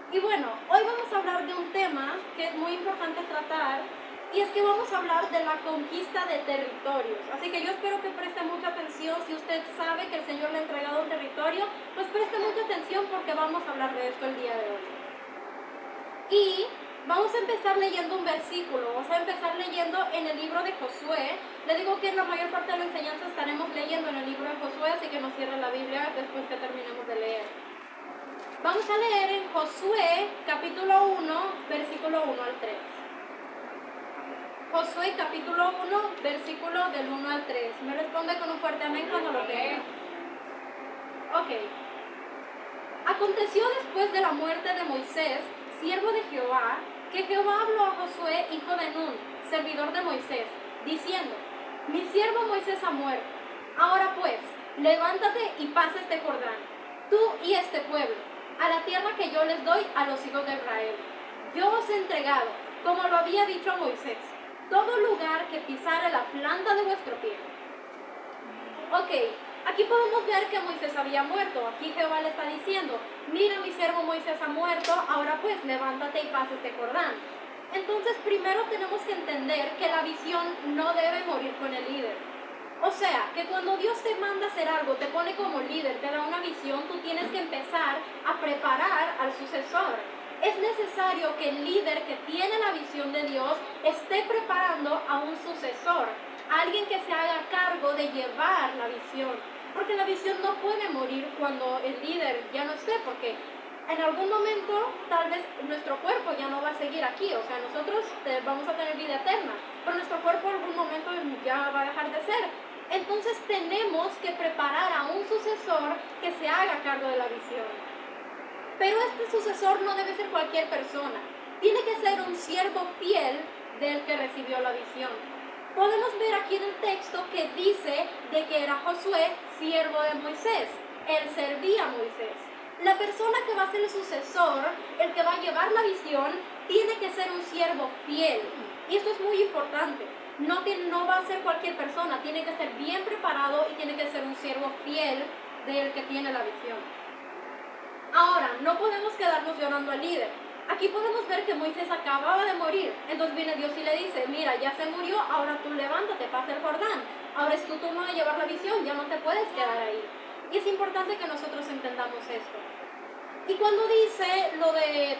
Y bueno, hoy vamos a hablar de un tema que es muy importante tratar, y es que vamos a hablar de la conquista de territorios. Así que yo espero que preste mucha atención. Si usted sabe que el Señor le ha entregado un territorio, pues preste mucha atención porque vamos a hablar de esto el día de hoy. Y vamos a empezar leyendo un versículo. Vamos a empezar leyendo en el libro de Josué. Le digo que en la mayor parte de la enseñanza estaremos leyendo en el libro de Josué, así que no cierre la Biblia después que terminemos de leer. Vamos a leer en Josué capítulo 1, versículo 1 al 3. Josué capítulo 1, versículo del 1 al 3. Me responde con un fuerte amén cuando lo tenga. Ok. Aconteció después de la muerte de Moisés, siervo de Jehová, que Jehová habló a Josué, hijo de Nun, servidor de Moisés, diciendo: Mi siervo Moisés ha muerto. Ahora pues, levántate y pasa este Jordán, tú y este pueblo, a la tierra que yo les doy a los hijos de Israel. Yo os he entregado, como lo había dicho a Moisés, todo lugar que pisare la planta de vuestro pie. Ok, aquí podemos ver que Moisés había muerto. Aquí Jehová le está diciendo: mira, mi siervo Moisés ha muerto, ahora pues levántate y pasa este Jordán. Entonces primero tenemos que entender que la visión no debe morir con el líder. O sea, que cuando Dios te manda a hacer algo, te pone como líder, te da una visión, tú tienes que empezar a preparar al sucesor. Es necesario que el líder que tiene la visión de Dios esté preparando a un sucesor, alguien que se haga cargo de llevar la visión. Porque la visión no puede morir cuando el líder ya no esté, porque en algún momento tal vez nuestro cuerpo ya no va a seguir aquí. O sea, nosotros vamos a tener vida eterna, pero nuestro cuerpo en algún momento ya va a dejar de ser. Entonces tenemos que preparar a un sucesor que se haga cargo de la visión. Pero este sucesor no debe ser cualquier persona. Tiene que ser un siervo fiel del que recibió la visión. Podemos ver aquí en el texto que dice de que era Josué, siervo de Moisés. Él servía a Moisés. La persona que va a ser el sucesor, el que va a llevar la visión, tiene que ser un siervo fiel. Y esto es muy importante. No va a ser cualquier persona, tiene que ser bien preparado y tiene que ser un siervo fiel del que tiene la visión. Ahora, no podemos quedarnos llorando al líder. Aquí podemos ver que Moisés acababa de morir. Entonces viene Dios y le dice: mira, ya se murió, ahora tú levántate, pasa el Jordán. Ahora es tu turno de llevar la visión, ya no te puedes quedar ahí. Y es importante que nosotros entendamos esto. Y cuando dice lo de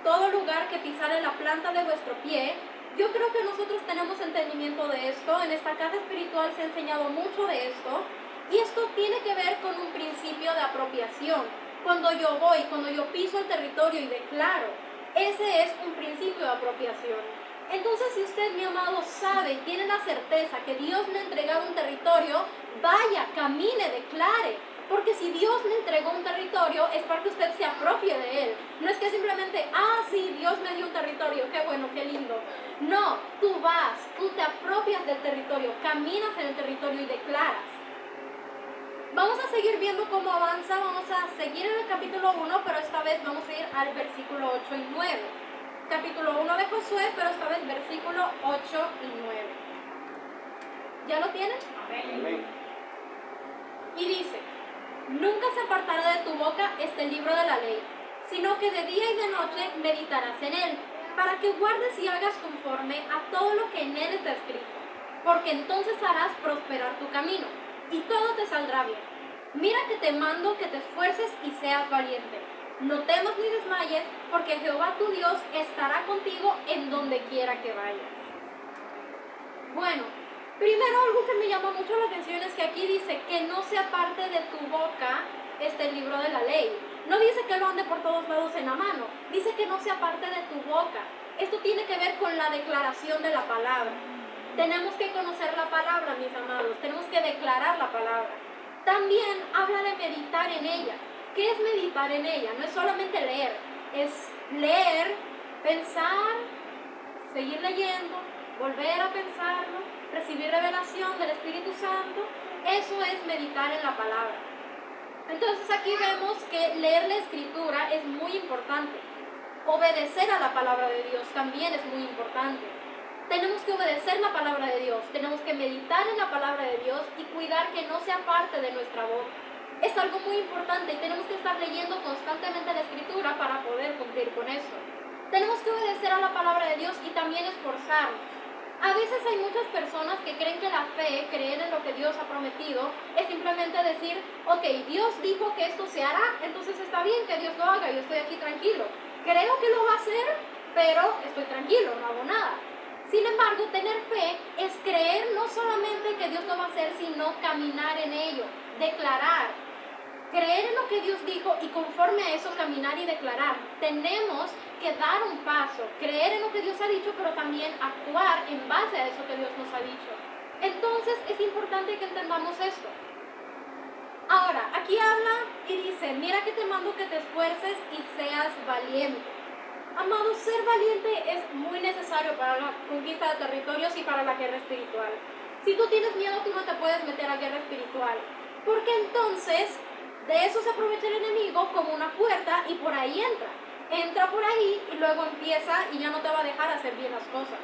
todo lugar que pisare la planta de vuestro pie, yo creo que nosotros tenemos entendimiento de esto. En esta casa espiritual se ha enseñado mucho de esto. Y esto tiene que ver con un principio de apropiación. Cuando yo piso el territorio y declaro, ese es un principio de apropiación. Entonces, si usted, mi amado, sabe y tiene la certeza que Dios le ha entregado un territorio, vaya, camine, declare. Porque si Dios le entregó un territorio, es para que usted se apropie de él. No es que simplemente, sí, Dios me dio un territorio, qué bueno, qué lindo. No, tú vas, tú te apropias del territorio, caminas en el territorio y declaras. Vamos a seguir viendo cómo avanza. Vamos a seguir en el capítulo 1, pero esta vez vamos a ir al versículo 8 y 9. Capítulo 1 de Josué, pero esta vez versículo 8 y 9. ¿Ya lo tienen? Amén. Y dice: nunca se apartará de tu boca este libro de la ley, sino que de día y de noche meditarás en él, para que guardes y hagas conforme a todo lo que en él está escrito, porque entonces harás prosperar tu camino, y todo te saldrá bien. Mira que te mando que te esfuerces y seas valiente. No temas ni desmayes, porque Jehová tu Dios estará contigo en donde quiera que vayas. Bueno, primero algo que me llama mucho la atención es que aquí dice que no se aparte de tu boca el libro de la ley. No dice que lo ande por todos lados en la mano, dice que no se aparte de tu boca. Esto tiene que ver con la declaración de la palabra. Tenemos que conocer la palabra, mis amados, tenemos que declarar la palabra. También habla de meditar en ella. ¿Qué es meditar en ella? No es solamente leer, es leer, pensar, seguir leyendo, volver a pensarlo, recibir revelación del Espíritu Santo. Eso es meditar en la palabra. Entonces aquí vemos que leer la Escritura es muy importante. Obedecer a la palabra de Dios también es muy importante. Tenemos que obedecer la palabra de Dios, tenemos que meditar en la palabra de Dios y cuidar que no sea parte de nuestra boca. Es algo muy importante y tenemos que estar leyendo constantemente la Escritura para poder cumplir con esto. Tenemos que obedecer a la palabra de Dios y también esforzarnos. A veces hay muchas personas que creen que la fe, creer en lo que Dios ha prometido, es simplemente decir, ok, Dios dijo que esto se hará, entonces está bien que Dios lo haga, yo estoy aquí tranquilo. Creo que lo va a hacer, pero estoy tranquilo, no hago nada. Sin embargo, tener fe es creer no solamente que Dios lo va a hacer, sino caminar en ello, declarar. Creer en lo que Dios dijo y conforme a eso caminar y declarar. Tenemos que dar un paso, creer en lo que Dios ha dicho, pero también actuar en base a eso que Dios nos ha dicho. Entonces es importante que entendamos esto. Ahora, aquí habla y dice, mira que te mando que te esfuerces y seas valiente. Amados, ser valiente es muy necesario para la conquista de territorios y para la guerra espiritual. Si tú tienes miedo, tú no te puedes meter a guerra espiritual, porque entonces de eso se aprovecha el enemigo como una puerta y por ahí entra por ahí y luego empieza y ya no te va a dejar hacer bien las cosas.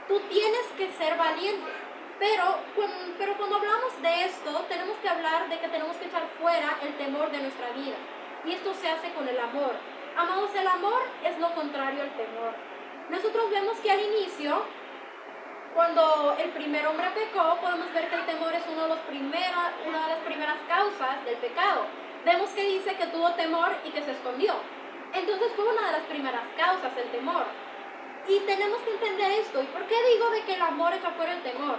Tú tienes que ser valiente, pero cuando hablamos de esto tenemos que hablar de que tenemos que echar fuera el temor de nuestra vida, y esto se hace con el amor. Amados, el amor es lo contrario al temor. Nosotros vemos que al inicio, cuando el primer hombre pecó, podemos ver que el temor es una de las primeras causas del pecado. Vemos que dice que tuvo temor y que se escondió. Entonces fue una de las primeras causas, el temor. Y tenemos que entender esto. ¿Y por qué digo de que el amor echa fuera el temor?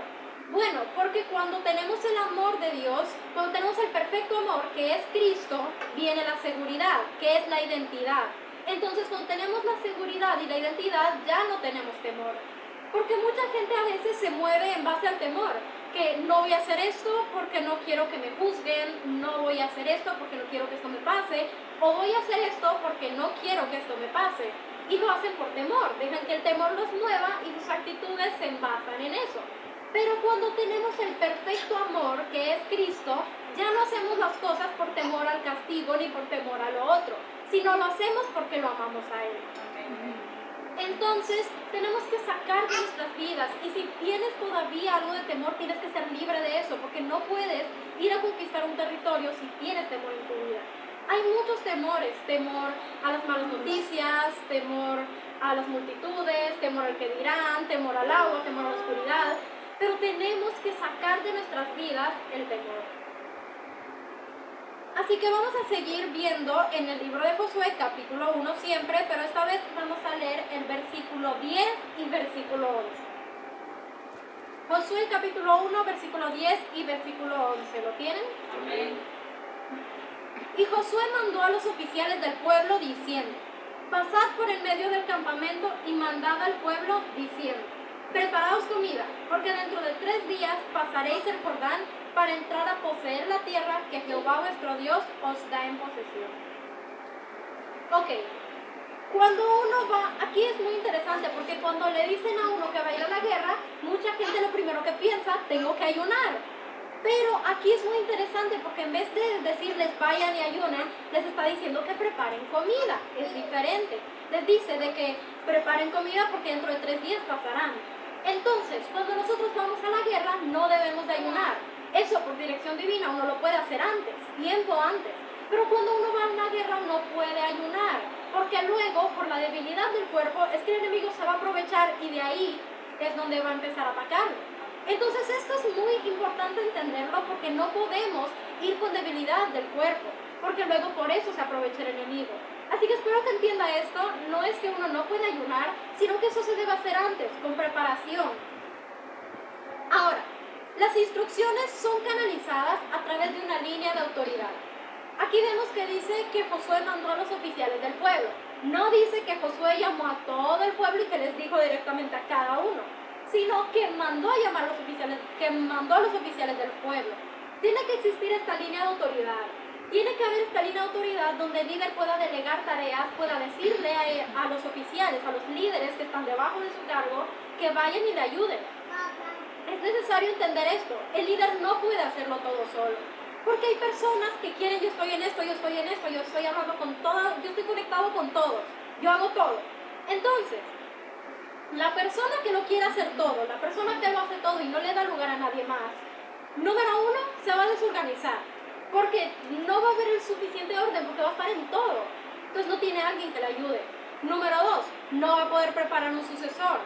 Bueno, porque cuando tenemos el amor de Dios, cuando tenemos el perfecto amor, que es Cristo, viene la seguridad, que es la identidad. Entonces, cuando tenemos la seguridad y la identidad, ya no tenemos temor. Porque mucha gente a veces se mueve en base al temor, que no voy a hacer esto porque no quiero que me juzguen, no voy a hacer esto porque no quiero que esto me pase, o voy a hacer esto porque no quiero que esto me pase. Y lo hacen por temor, dejan que el temor los mueva y sus actitudes se basan en eso. Pero cuando tenemos el perfecto amor, que es Cristo, ya no hacemos las cosas por temor al castigo ni por temor a lo otro, sino lo hacemos porque lo amamos a Él. Entonces, tenemos que sacar de nuestras vidas, y si tienes todavía algo de temor, tienes que ser libre de eso, porque no puedes ir a conquistar un territorio si tienes temor en tu vida. Hay muchos temores, temor a las malas noticias, temor a las multitudes, temor al que dirán, temor al agua, temor a la oscuridad, pero tenemos que sacar de nuestras vidas el temor. Así que vamos a seguir viendo en el libro de Josué, capítulo 1 siempre, pero esta vez vamos a leer el versículo 10 y versículo 11. Josué, capítulo 1, versículo 10 y versículo 11. ¿Lo tienen? Amén. Y Josué mandó a los oficiales del pueblo diciendo, pasad por el medio del campamento y mandad al pueblo diciendo, preparaos comida, porque dentro de 3 días pasaréis el Jordán para entrar a poseer la tierra que Jehová vuestro Dios os da en posesión. Ok, cuando uno va, aquí es muy interesante porque cuando le dicen a uno que va a ir a la guerra, mucha gente lo primero que piensa, tengo que ayunar. Pero aquí es muy interesante porque en vez de decirles vayan y ayunen, les está diciendo que preparen comida, es diferente. Les dice de que preparen comida porque dentro de 3 días pasarán. Entonces, cuando nosotros vamos a la guerra, no debemos de ayunar. Eso por dirección divina uno lo puede hacer antes, tiempo antes. Pero cuando uno va a una guerra no puede ayunar, porque luego, por la debilidad del cuerpo, es que el enemigo se va a aprovechar y de ahí es donde va a empezar a atacarlo. Entonces esto es muy importante entenderlo porque no podemos ir con debilidad del cuerpo, porque luego por eso se aprovecha el enemigo. Así que espero que entienda esto, no es que uno no pueda ayunar, sino que eso se debe hacer antes, con preparación. Ahora, las instrucciones son canalizadas a través de una línea de autoridad. Aquí vemos que dice que Josué mandó a los oficiales del pueblo. No dice que Josué llamó a todo el pueblo y que les dijo directamente a cada uno, sino que mandó a llamar a los oficiales, que mandó a los oficiales del pueblo. Tiene que existir esta línea de autoridad. Tiene que haber esta línea de autoridad donde el líder pueda delegar tareas, pueda decirle a los oficiales, a los líderes que están debajo de su cargo, que vayan y le ayuden. Es necesario entender esto. El líder no puede hacerlo todo solo. Porque hay personas que quieren, yo estoy en esto, yo estoy en esto, yo estoy hablando con todas, yo estoy conectado con todos, yo hago todo. Entonces, la persona que lo quiere hacer todo, la persona que lo hace todo y no le da lugar a nadie más, número 1, se va a desorganizar. Porque no va a haber el suficiente orden, porque va a estar en todo. Entonces no tiene alguien que le ayude. Número 2, no va a poder preparar un sucesor.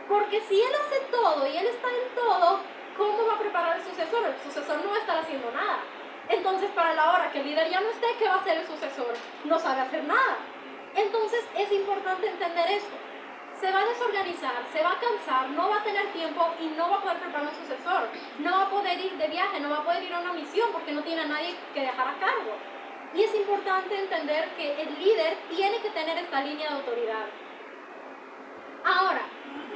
Porque si él hace todo y él está en todo, ¿cómo va a preparar el sucesor? El sucesor no va a estar haciendo nada. Entonces, para la hora que el líder ya no esté, ¿qué va a hacer el sucesor? No sabe hacer nada. Entonces, es importante entender esto. Se va a desorganizar, se va a cansar, no va a tener tiempo y no va a poder preparar un sucesor. No va a poder ir de viaje, no va a poder ir a una misión porque no tiene a nadie que dejar a cargo. Y es importante entender que el líder tiene que tener esta línea de autoridad. Ahora,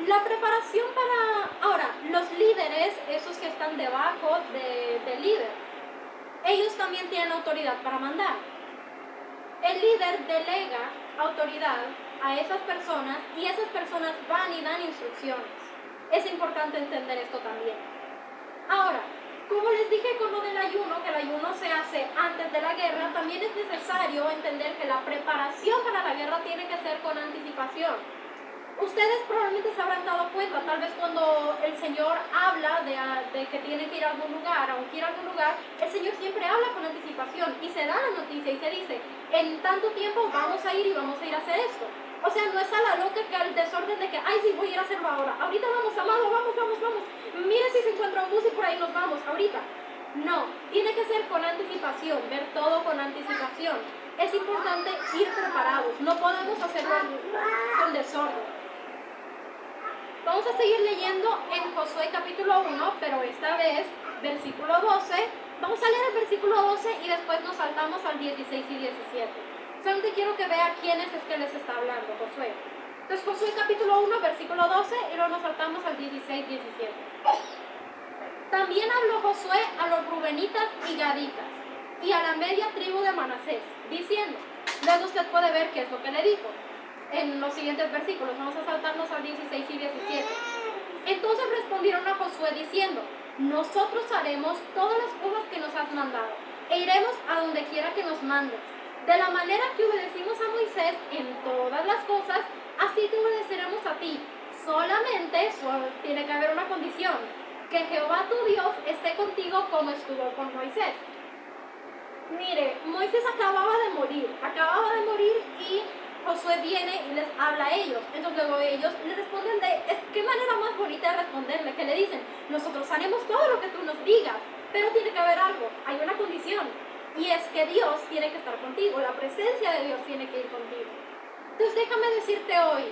la preparación Ahora, los líderes, esos que están debajo del líder, ellos también tienen autoridad para mandar. El líder delega autoridad a esas personas y esas personas van y dan instrucciones. Es importante entender esto también. Ahora, como les dije con lo del ayuno, que el ayuno se hace antes de la guerra, también es necesario entender que la preparación para la guerra tiene que ser con anticipación. Ustedes probablemente se habrán dado cuenta, tal vez cuando el Señor habla de que tiene que ir a algún lugar, aunque ir a algún lugar, el Señor siempre habla con anticipación y se da la noticia y se dice, en tanto tiempo vamos a ir y vamos a ir a hacer esto. O sea, no es a la loca que al desorden de que, ay, sí, voy a ir a hacerlo ahora. Ahorita vamos, amado, vamos. Mire si se encuentra un bus y por ahí nos vamos, ahorita. No, tiene que ser con anticipación, ver todo con anticipación. Es importante ir preparados, no podemos hacerlo con desorden. Vamos a seguir leyendo en Josué capítulo 1, pero esta vez versículo 12. Vamos a leer el versículo 12 y después nos saltamos al 16 y 17. Solamente quiero que vea quiénes es que les está hablando Josué. Entonces Josué capítulo 1, versículo 12 y luego nos saltamos al 16 y 17. También habló Josué a los rubenitas y gaditas y a la media tribu de Manasés, diciendo, luego usted puede ver qué es lo que le dijo en los siguientes versículos. Vamos a saltarnos al 16 y 17. Entonces respondieron a Josué diciendo, nosotros haremos todas las cosas que nos has mandado e iremos a donde quiera que nos mandes. De la manera que obedecimos a Moisés en todas las cosas, así te obedeceremos a ti. Solamente tiene que haber una condición, que Jehová tu Dios esté contigo como estuvo con Moisés. Mire, Moisés acababa de morir y Josué viene y les habla a ellos. Entonces luego ellos le responden qué manera más bonita de responderle, que le dicen, nosotros haremos todo lo que tú nos digas, pero tiene que haber algo, hay una condición, y es que Dios tiene que estar contigo, la presencia de Dios tiene que ir contigo. Entonces déjame decirte hoy,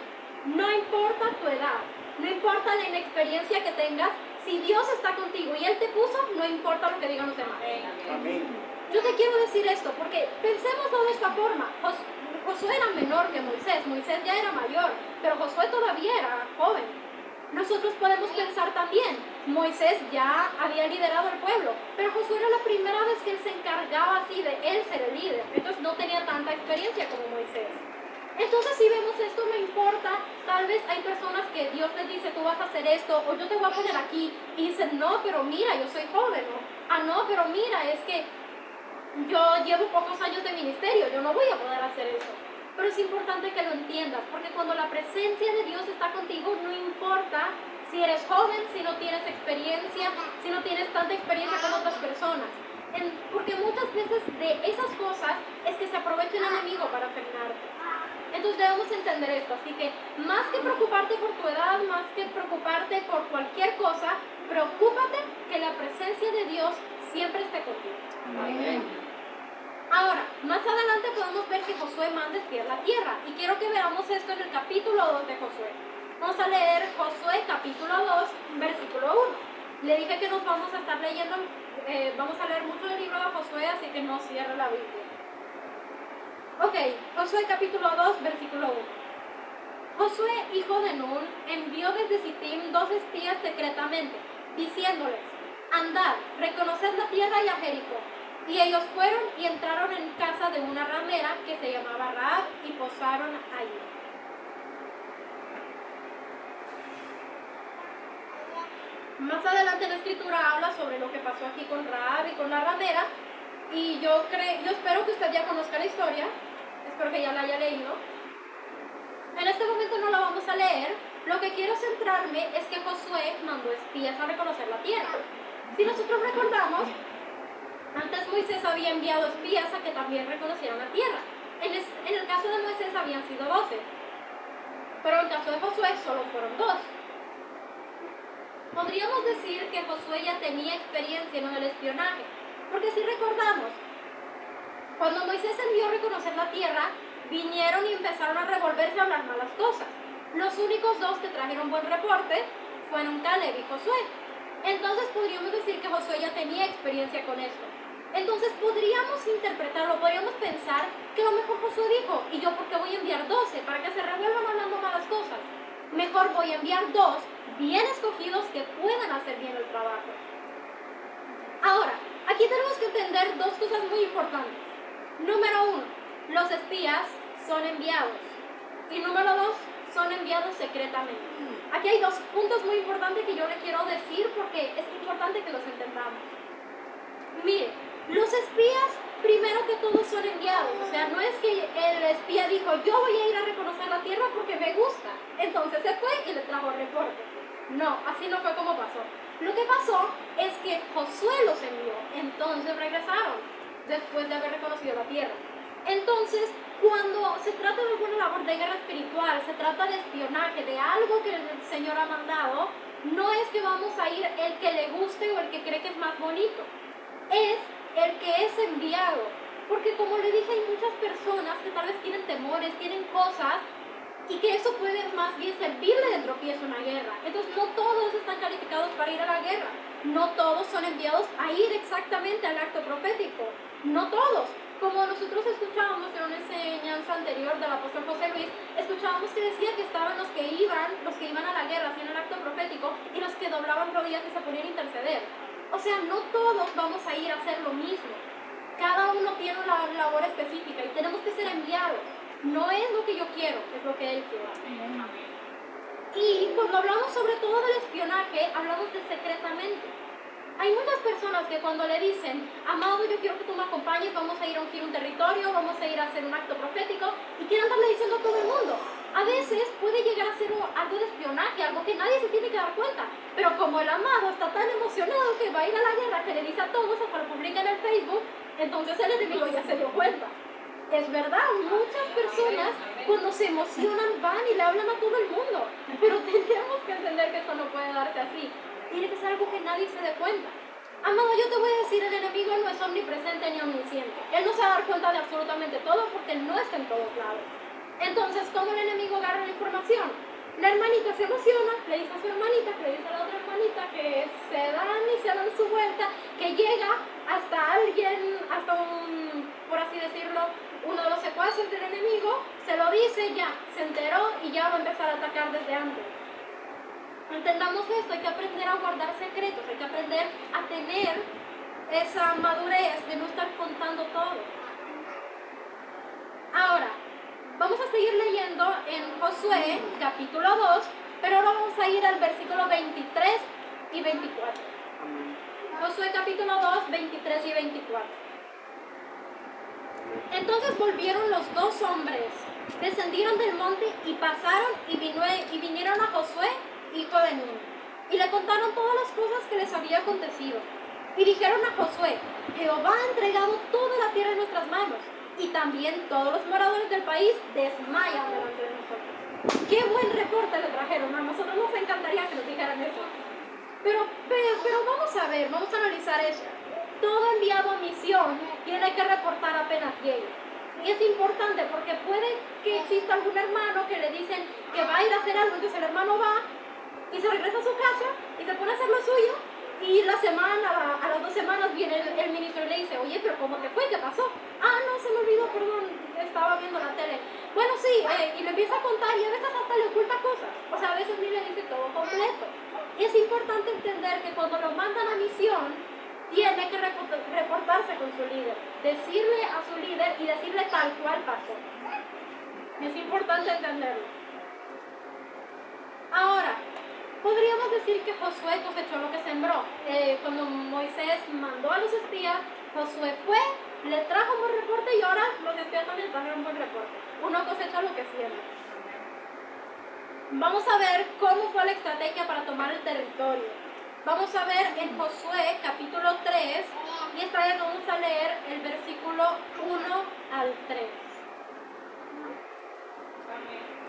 no importa tu edad, no importa la inexperiencia que tengas, si Dios está contigo y Él te puso, no importa lo que digan los demás. Amén. Yo te quiero decir esto, porque pensemos de esta forma. Josué era menor que Moisés ya era mayor, pero Josué todavía era joven. Nosotros podemos pensar también, Moisés ya había liderado el pueblo, pero Josué era la primera vez que él se encargaba así de él ser el líder, entonces no tenía tanta experiencia como Moisés. Entonces si vemos esto, no importa, tal vez hay personas que Dios les dice, tú vas a hacer esto, o yo te voy a poner aquí, y dicen, no, pero mira, yo soy joven, ¿no? No, pero mira, es que yo llevo pocos años de ministerio, yo no voy a poder hacer eso. Pero es importante que lo entiendas, porque cuando la presencia de Dios está contigo, no importa si eres joven, si no tienes experiencia, si no tienes tanta experiencia con otras personas. Porque muchas veces de esas cosas es que se aprovecha el enemigo para frenarte. Entonces debemos entender esto, así que más que preocuparte por tu edad, más que preocuparte por cualquier cosa, preocúpate que la presencia de Dios siempre esté contigo. Amén. Ahora, más adelante podemos ver que Josué manda espiar la tierra, y quiero que veamos esto en el capítulo 2 de Josué. Vamos a leer Josué capítulo 2, versículo 1. Le dije que nos vamos a estar leyendo, vamos a leer mucho del libro de Josué, así que no cierre la Biblia. Ok, Josué capítulo 2, versículo 1. Josué, hijo de Nun, envió desde Sittim 2 espías secretamente, diciéndoles, andad, reconoced la tierra y a Jericó. Y ellos fueron y entraron en casa de una ramera que se llamaba Rahab y posaron allí. Más adelante la escritura habla sobre lo que pasó aquí con Rahab y con la ramera, y yo espero que usted ya conozca la historia, espero que ya la haya leído. En este momento no la vamos a leer, lo que quiero centrarme es que Josué mandó espías a reconocer la tierra. Si nosotros recordamos, antes Moisés había enviado espías a que también reconocieran la tierra. En el caso de Moisés habían sido 12. Pero en el caso de Josué solo fueron 2. Podríamos decir que Josué ya tenía experiencia en el espionaje, porque si recordamos, cuando Moisés envió a reconocer la tierra, vinieron y empezaron a revolverse a hablar malas cosas. Los únicos 2 que trajeron buen reporte fueron Caleb y Josué. Entonces podríamos decir que Josué ya tenía experiencia con esto. Entonces podríamos interpretarlo, podríamos pensar que a lo mejor Josué dijo, ¿y yo por qué voy a enviar 12? ¿Para que se revuelvan hablando malas cosas? Mejor voy a enviar 2 bien escogidos que puedan hacer bien el trabajo. Ahora, aquí tenemos que entender 2 cosas muy importantes. Número 1, los espías son enviados. Y número 2, son enviados secretamente. Aquí hay 2 puntos muy importantes que yo le quiero decir porque es importante que los entendamos. Mire, los espías, primero que todo, son enviados. O sea, no es que el espía dijo, yo voy a ir a reconocer la tierra porque me gusta. Entonces se fue y le trajo el reporte. No, así no fue como pasó. Lo que pasó es que Josué los envió. Entonces regresaron después de haber reconocido la tierra. Entonces, cuando se trata de alguna labor de guerra espiritual, se trata de espionaje, de algo que el Señor ha mandado, no es que vamos a ir el que le guste o el que cree que es más bonito. Es el que es enviado. Porque como le dije, hay muchas personas que tal vez tienen temores, tienen cosas, y que eso puede más bien servirle de tropiezo en una guerra. Entonces no todos están calificados para ir a la guerra. No todos son enviados a ir exactamente al acto profético. No todos. Como nosotros escuchábamos en una enseñanza anterior del apóstol José Luis, escuchábamos que decía que estaban los que iban a la guerra, hacían el acto profético, y los que doblaban rodillas y se ponían a interceder. O sea, no todos vamos a ir a hacer lo mismo. Cada uno tiene una labor específica y tenemos que ser enviados. No es lo que yo quiero, es lo que Él quiere. Y cuando hablamos sobre todo del espionaje, hablamos de secretamente. Hay muchas personas que cuando le dicen, amado, yo quiero que tú me acompañes, vamos a ir a ungir un territorio, vamos a ir a hacer un acto profético, y quieren andarle diciendo a todo el mundo. A veces puede llegar a ser algo de espionaje, algo que nadie se tiene que dar cuenta. Pero como el amado está tan emocionado que va a ir a la guerra, que le dice a todos, hasta lo publica en el Facebook, entonces el enemigo ya se dio cuenta. Es verdad, muchas personas cuando se emocionan van y le hablan a todo el mundo. Pero tenemos que entender que esto no puede darse así. Tiene que ser algo que nadie se dé cuenta. Amado, yo te voy a decir, el enemigo no es omnipresente ni omnisciente. Él no se va a dar cuenta de absolutamente todo porque él no está en todos lados. Entonces, ¿cómo el enemigo agarra la información? La hermanita se emociona, le dice a su hermanita, que le dice a la otra hermanita, que se dan su vuelta, que llega hasta alguien, hasta un, por así decirlo, uno de los secuaces del enemigo, se lo dice, ya, se enteró y ya va a empezar a atacar desde antes. Entendamos esto, hay que aprender a guardar secretos, hay que aprender a tener esa madurez de no estar contando todo. Ahora, vamos a seguir leyendo en Josué, capítulo 2, pero ahora vamos a ir al versículo 23 y 24. Josué, capítulo 2, 23 y 24. Entonces volvieron los 2 hombres, descendieron del monte y pasaron y vinieron a Josué, hijo de Nun, y le contaron todas las cosas que les había acontecido. Y dijeron a Josué, Jehová ha entregado toda la tierra en nuestras manos, y también todos los moradores del país desmayan delante de nosotros. Qué buen reporte le trajeron, a nosotros nos encantaría que nos dijeran eso. Pero vamos a ver, vamos a analizar eso. Todo enviado a misión tiene que reportar apenas llegue. Y es importante porque puede que exista algún hermano que le dicen que va a ir a hacer algo, entonces el hermano va y se regresa a su casa y se pone a hacer lo suyo, y a las 2 semanas viene el ministro y le dice, oye, pero ¿cómo te fue? ¿Qué pasó? Ah, no, se me olvidó, perdón, estaba viendo la tele. Bueno, sí, y le empieza a contar y a veces hasta le oculta cosas. O sea, a veces ni le dice todo completo. Y es importante entender que cuando lo mandan a misión, tiene que reportarse con su líder, decirle a su líder y decirle tal cual pasó. Es importante entenderlo. Ahora, podríamos decir que Josué cosechó lo que sembró. Cuando Moisés mandó a los espías, Josué fue, le trajo un buen reporte y ahora los espías también trajeron un buen reporte. Uno cosecha lo que siembra. Vamos a ver cómo fue la estrategia para tomar el territorio. Vamos a ver en Josué capítulo 3 y esta vez vamos a leer el versículo 1 al 3.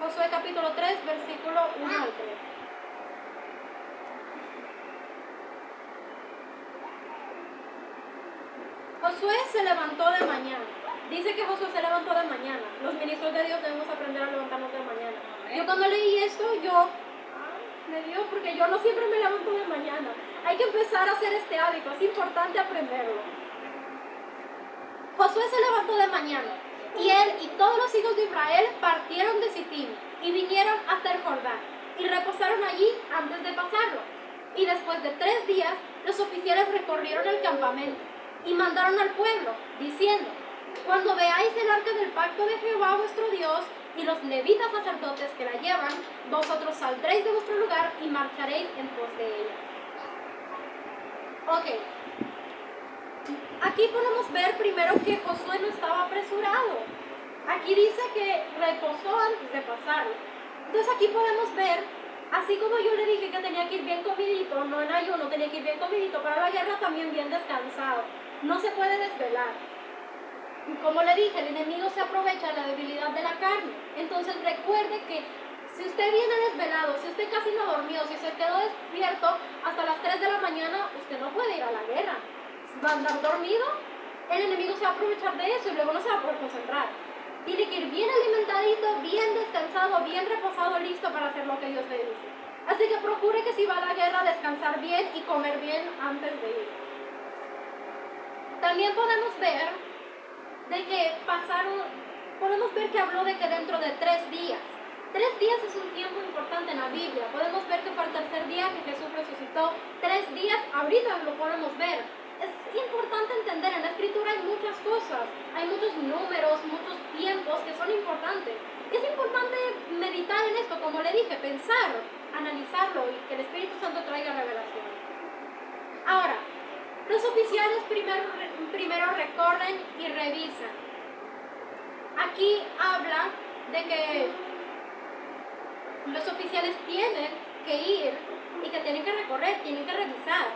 Josué capítulo 3, versículo 1 al 3. Josué se levantó de mañana. Dice que Josué se levantó de mañana. Los ministros de Dios debemos aprender a levantarnos de mañana. Yo cuando leí esto, me dio porque yo no siempre me levanto de mañana. Hay que empezar a hacer este hábito, es importante aprenderlo. Josué se levantó de mañana y él y todos los hijos de Israel partieron de Sittim y vinieron hasta el Jordán y reposaron allí antes de pasarlo. Y después de 3 días, los oficiales recorrieron el campamento y mandaron al pueblo, diciendo: cuando veáis el arca del pacto de Jehová vuestro Dios y los levitas sacerdotes que la llevan, vosotros saldréis de vuestro lugar y marcharéis en pos de ella. Ok. Aquí podemos ver primero que Josué no estaba apresurado. Aquí dice que reposó antes de pasarlo. Entonces aquí podemos ver, así como yo le dije que tenía que ir bien comidito, no en ayuno, tenía que ir bien comidito para la guerra, también bien descansado. No se puede desvelar. Como le dije, el enemigo se aprovecha de la debilidad de la carne. Entonces recuerde que si usted viene desvelado, si usted casi no dormió, si se quedó despierto hasta las 3 de la mañana, usted no puede ir a la guerra. Va a andar dormido, el enemigo se va a aprovechar de eso y luego no se va a poder concentrar. Tiene que ir bien alimentadito, bien descansado, bien reposado, listo para hacer lo que Dios le dice. Así que procure que si va a la guerra, descansar bien y comer bien antes de ir. También podemos ver podemos ver que habló de que dentro de 3 días. 3 días es un tiempo importante en la Biblia. Podemos ver que fue el tercer día que Jesús resucitó. 3 días, ahorita lo podemos ver. Es importante entender, en la escritura hay muchas cosas, hay muchos números, muchos tiempos que son importantes. Es importante meditar en esto, como le dije, pensar, analizarlo y que el Espíritu Santo traiga revelación. Ahora, los oficiales primero recorren y revisan. Aquí habla de que los oficiales tienen que ir y que tienen que recorrer, tienen que revisar.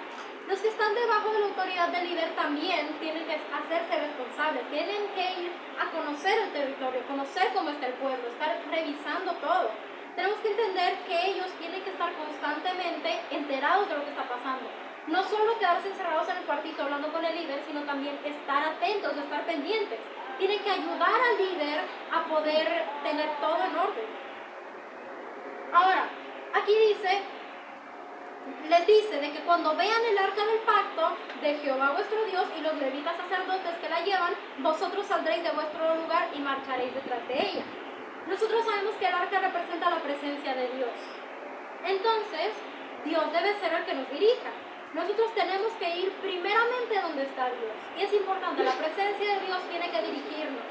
Los que están debajo de la autoridad del líder también tienen que hacerse responsables, tienen que ir a conocer el territorio, conocer cómo está el pueblo, estar revisando todo. Tenemos que entender que ellos tienen que estar constantemente enterados de lo que está pasando. No solo quedarse encerrados en el cuartito hablando con el líder, sino también estar atentos, estar pendientes. Tienen que ayudar al líder a poder tener todo en orden. Ahora, aquí les dice de que cuando vean el arca del pacto de Jehová vuestro Dios y los levitas sacerdotes que la llevan, vosotros saldréis de vuestro lugar y marcharéis detrás de ella. Nosotros sabemos que el arca representa la presencia de Dios. Entonces, Dios debe ser el que nos dirija. Nosotros tenemos que ir primeramente donde está Dios. Y es importante, la presencia de Dios tiene que dirigirnos.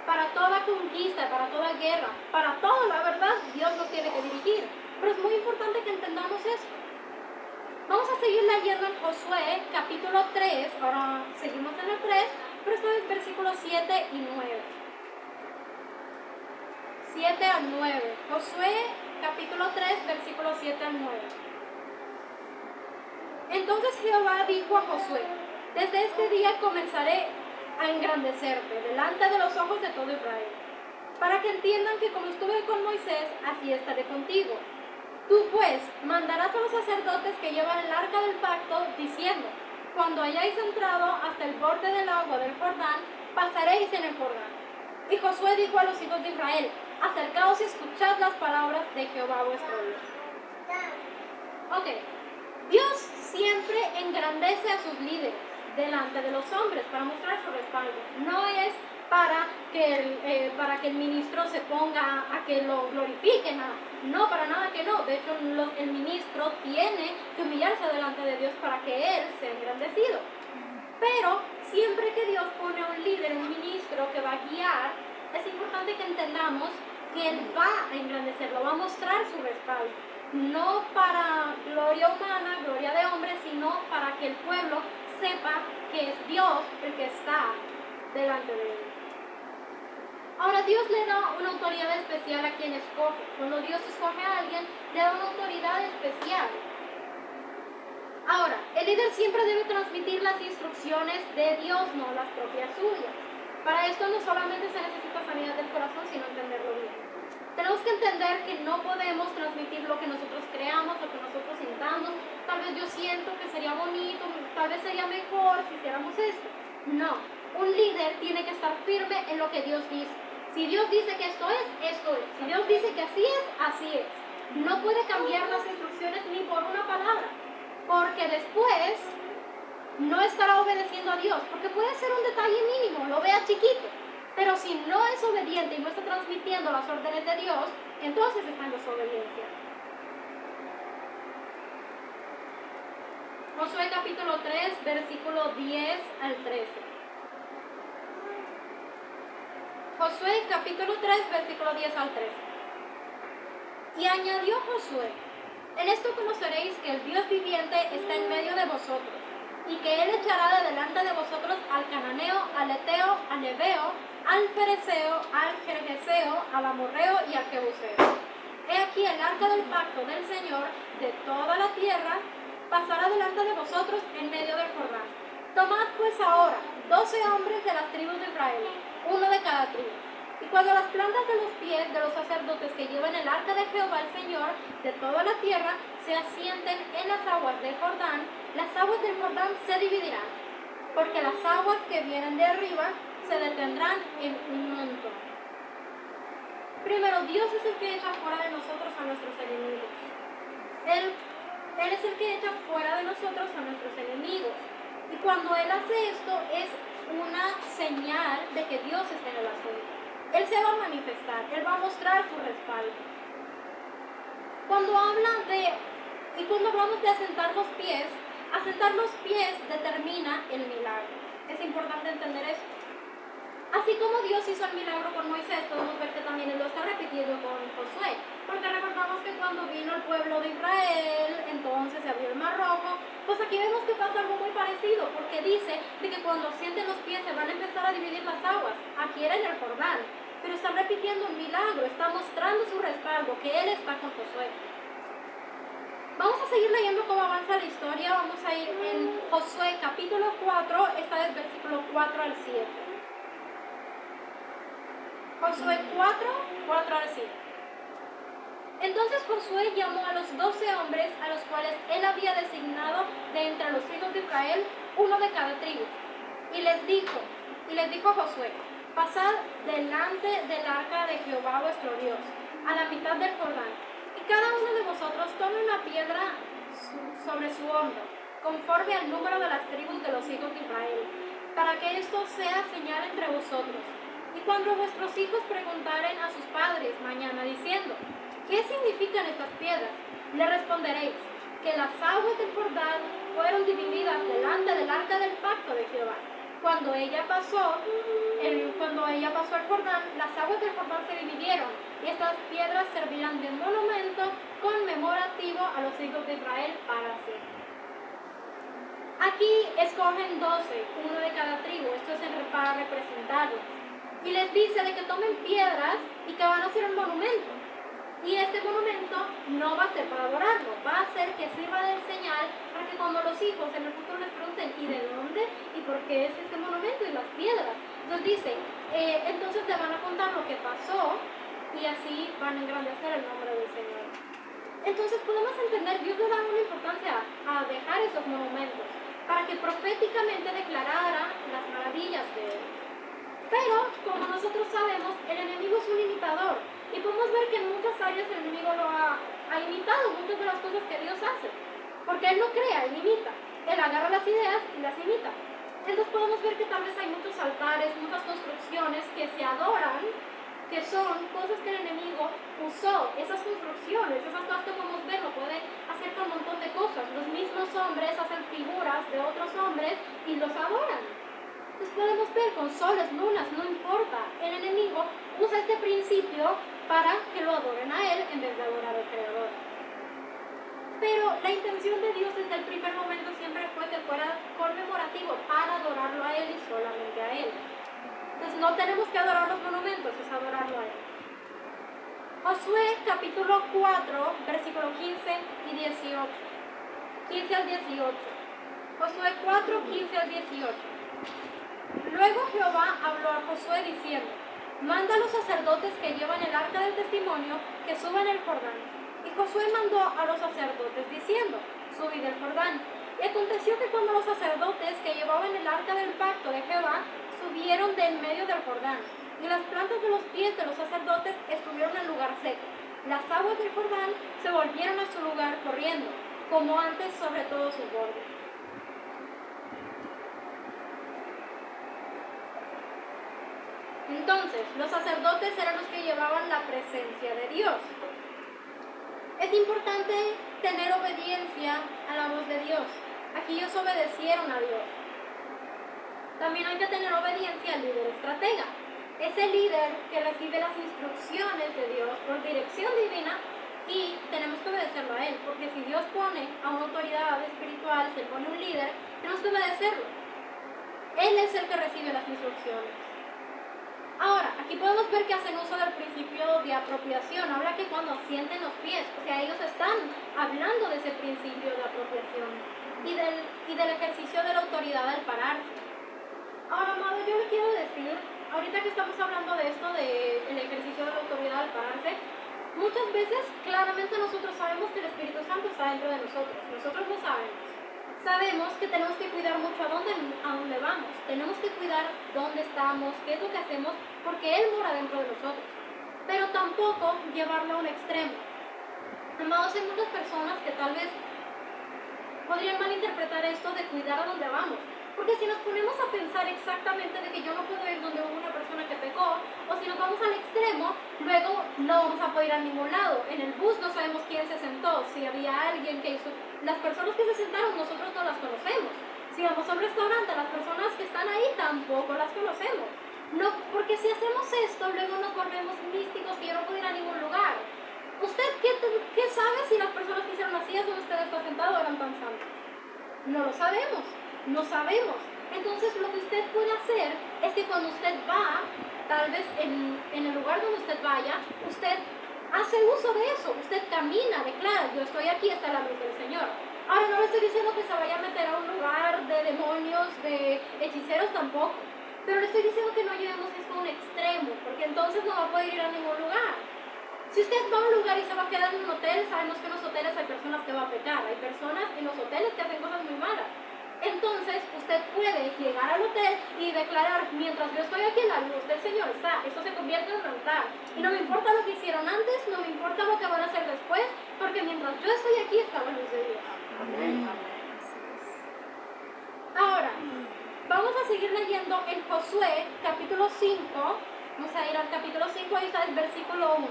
Para toda conquista, para toda guerra, para todo, la verdad, Dios nos tiene que dirigir. Pero es muy importante que entendamos eso. Vamos a seguir leyendo en Josué, capítulo 3. Ahora seguimos en el 3, pero esta vez versículos 7 y 9. 7 al 9. Josué, capítulo 3, versículos 7 al 9. Entonces Jehová dijo a Josué: desde este día comenzaré a engrandecerte delante de los ojos de todo Israel, para que entiendan que como estuve con Moisés, así estaré contigo. Tú pues mandarás a los sacerdotes que llevan el arca del pacto, diciendo: cuando hayáis entrado hasta el borde del agua del Jordán, pasaréis en el Jordán. Y Josué dijo a los hijos de Israel: acercaos y escuchad las palabras de Jehová vuestro Dios. Ok, Dios siempre engrandece a sus líderes delante de los hombres para mostrar su respaldo. No es para que el ministro se ponga a que lo glorifiquen. No, para nada que no. De hecho, el ministro tiene que humillarse delante de Dios para que él sea engrandecido. Pero siempre que Dios pone a un líder, un ministro que va a guiar, es importante que entendamos que Él va a engrandecerlo, va a mostrar su respaldo. No para gloria humana, gloria de hombre, sino para que el pueblo sepa que es Dios el que está delante de él. Ahora, Dios le da una autoridad especial a quien escoge. Cuando Dios escoge a alguien, le da una autoridad especial. Ahora, el líder siempre debe transmitir las instrucciones de Dios, no las propias suyas. Para esto no solamente se necesita sanidad del corazón, sino entenderlo bien. Tenemos que entender que no podemos transmitir lo que nosotros creamos, lo que nosotros sintamos. Tal vez yo siento que sería bonito, tal vez sería mejor si hiciéramos esto. No, un líder tiene que estar firme en lo que Dios dice. Si Dios dice que esto es, esto es. Si Dios dice que así es, así es. No puede cambiar las instrucciones ni por una palabra, porque después no estará obedeciendo a Dios, porque puede ser un detalle mínimo, lo vea chiquito, pero si no es obediente y no está transmitiendo las órdenes de Dios, entonces está en desobediencia. Josué capítulo 3, versículo 10 al 13. Josué capítulo 3, versículo 10 al 13. Y añadió Josué: en esto conoceréis que el Dios viviente está en medio de vosotros, y que Él echará de delante de vosotros al cananeo, al eteo, al ebeo, al fereceo, al gergeseo, al amorreo y al jebuseo. He aquí el arca del pacto del Señor de toda la tierra pasará delante de vosotros en medio del Jordán. Tomad pues ahora 12 hombres de las tribus de Israel, uno de cada tribu. Y cuando las plantas de los pies de los sacerdotes que llevan el arca de Jehová el Señor de toda la tierra se asienten en las aguas del Jordán, las aguas del Jordán se dividirán, porque las aguas que vienen de arriba se detendrán en un montón. Primero, Dios es el que echa fuera de nosotros a nuestros enemigos. Él es el que echa fuera de nosotros a nuestros enemigos. Y cuando Él hace esto es una señal de que Dios está en el asunto. Él se va a manifestar, Él va a mostrar su respaldo. Cuando hablamos de asentar los pies determina el milagro. Es importante entender eso. Así como Dios hizo el milagro con Moisés, podemos ver que también Él lo está repitiendo con Josué. Porque recordamos que cuando vino el pueblo de Israel, entonces se abrió el Mar Rojo. Pues aquí vemos que pasa algo muy parecido, porque dice de que cuando sienten los pies se van a empezar a dividir las aguas. Aquí era en el Jordán, pero está repitiendo un milagro, está mostrando su respaldo, que Él está con Josué. Vamos a seguir leyendo cómo avanza la historia. Vamos a ir en Josué capítulo 4, esta vez versículo 4 al 7. Josué 4 al 7. Entonces Josué llamó a los 12 hombres a los cuales él había designado de entre los hijos de Israel, uno de cada tribu. Y les dijo Josué: pasad delante del arca de Jehová vuestro Dios, a la mitad del Jordán, y cada uno de vosotros tome una piedra sobre su hombro, conforme al número de las tribus de los hijos de Israel, para que esto sea señal entre vosotros. Y cuando vuestros hijos preguntaren a sus padres mañana diciendo: ¿qué significan estas piedras?, le responderéis que las aguas del Jordán fueron divididas delante del arca del pacto de Jehová. Cuando ella pasó el Jordán, las aguas del Jordán se dividieron, y estas piedras servirán de monumento conmemorativo a los hijos de Israel para siempre. Aquí escogen 12, uno de cada tribu, esto es para representarlos. Y les dice de que tomen piedras y que van a hacer un monumento. Y este monumento no va a ser para adorarlo, va a ser que sirva de señal para que cuando los hijos en el futuro les pregunten ¿y de dónde? ¿Y por qué es este monumento y las piedras? Entonces dice, entonces te van a contar lo que pasó y así van a engrandecer el nombre del Señor. Entonces podemos entender, Dios le da una importancia a dejar esos monumentos para que proféticamente declarara las maravillas de Él. Pero, como nosotros sabemos, el enemigo es un imitador. Y podemos ver que en muchas áreas el enemigo lo ha imitado, muchas de las cosas que Dios hace. Porque Él no crea, Él imita. Él agarra las ideas y las imita. Entonces podemos ver que tal vez hay muchos altares, muchas construcciones que se adoran, que son cosas que el enemigo usó. Esas construcciones, esas cosas que podemos ver, lo puede hacer con un montón de cosas. Los mismos hombres hacen figuras de otros hombres y los adoran. Entonces podemos ver con soles, lunas, no importa. El enemigo usa este principio para que lo adoren a Él en vez de adorar al Creador. Pero la intención de Dios desde el primer momento siempre fue que fuera conmemorativo para adorarlo a Él y solamente a Él. Entonces no tenemos que adorar los monumentos, es adorarlo a Él. Josué capítulo 4, versículo 15 y 18. 15 al 18. Josué 4, 15 al 18. Luego Jehová habló a Josué diciendo: manda a los sacerdotes que llevan el arca del testimonio que suban el Jordán. Y Josué mandó a los sacerdotes diciendo, subid el Jordán. Y aconteció que cuando los sacerdotes que llevaban el arca del pacto de Jehová subieron de en medio del Jordán, y las plantas de los pies de los sacerdotes estuvieron en lugar seco, las aguas del Jordán se volvieron a su lugar corriendo, como antes sobre todo su borde. Entonces, los sacerdotes eran los que llevaban la presencia de Dios. Es importante tener obediencia a la voz de Dios. Aquí ellos obedecieron a Dios. También hay que tener obediencia al líder estratega. Es el líder que recibe las instrucciones de Dios por dirección divina y tenemos que obedecerlo a él, porque si Dios pone a una autoridad espiritual, se pone un líder, tenemos que obedecerlo. Él es el que recibe las instrucciones. Ahora, aquí podemos ver que hacen uso del principio de apropiación. Habla que cuando sienten los pies, o sea, ellos están hablando de ese principio de apropiación y del ejercicio de la autoridad al pararse. Ahora, amado, yo le quiero decir, ahorita que estamos hablando de esto, del ejercicio de la autoridad al pararse, muchas veces claramente nosotros sabemos que el Espíritu Santo está dentro de nosotros. Nosotros lo sabemos. Sabemos que tenemos que cuidar mucho a dónde vamos. Tenemos que cuidar dónde estamos, qué es lo que hacemos, porque Él mora dentro de nosotros. Pero tampoco llevarlo a un extremo. Amados, hay muchas personas que tal vez podrían malinterpretar esto de cuidar a dónde vamos. Porque si nos ponemos a pensar exactamente de que yo no puedo ir donde hubo una persona que pecó, o si nos vamos al extremo, luego no vamos a poder ir a ningún lado. En el bus no sabemos quién se sentó, si había alguien que hizo... Las personas que se sentaron nosotros no las conocemos. Si vamos a un restaurante, las personas que están ahí tampoco las conocemos. No, porque si hacemos esto, luego nos volvemos místicos y yo no puedo ir a ningún lugar. ¿Usted qué sabe si las personas que hicieron las sillas donde usted está sentado eran tan santas? No lo sabemos. No sabemos. Entonces lo que usted puede hacer es que cuando usted va, tal vez en el lugar donde usted vaya, usted hace uso de eso. Usted camina, declara, yo estoy aquí, está la luz del Señor. Ahora no le estoy diciendo que se vaya a meter a un lugar de demonios, de hechiceros tampoco. Pero le estoy diciendo que no llevemos esto a un extremo, porque entonces no va a poder ir a ningún lugar. Si usted va a un lugar y se va a quedar en un hotel, sabemos que en los hoteles hay personas que van a pecar. Hay personas en los hoteles que hacen cosas muy malas. Entonces, usted puede llegar al hotel y declarar, mientras yo estoy aquí en la luz del Señor está, esto se convierte en un altar. Y no me importa lo que hicieron antes, no me importa lo que van a hacer después, porque mientras yo estoy aquí está la luz de Dios. Amén. Ahora, vamos a seguir leyendo en Josué, capítulo 5. Vamos a ir al capítulo 5, ahí está el versículo 1.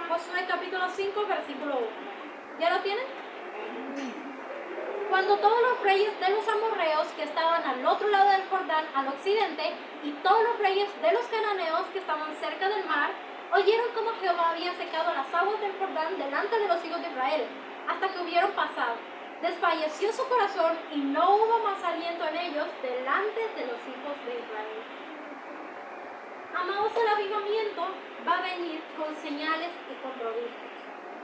Josué, capítulo 5, versículo 1. ¿Ya lo tienen? Cuando todos los reyes de los amorreos que estaban al otro lado del Jordán, al occidente, y todos los reyes de los cananeos que estaban cerca del mar, oyeron cómo Jehová había secado las aguas del Jordán delante de los hijos de Israel, hasta que hubieron pasado. Desfalleció su corazón y no hubo más aliento en ellos delante de los hijos de Israel. Amados, el avivamiento va a venir con señales y con prodigios.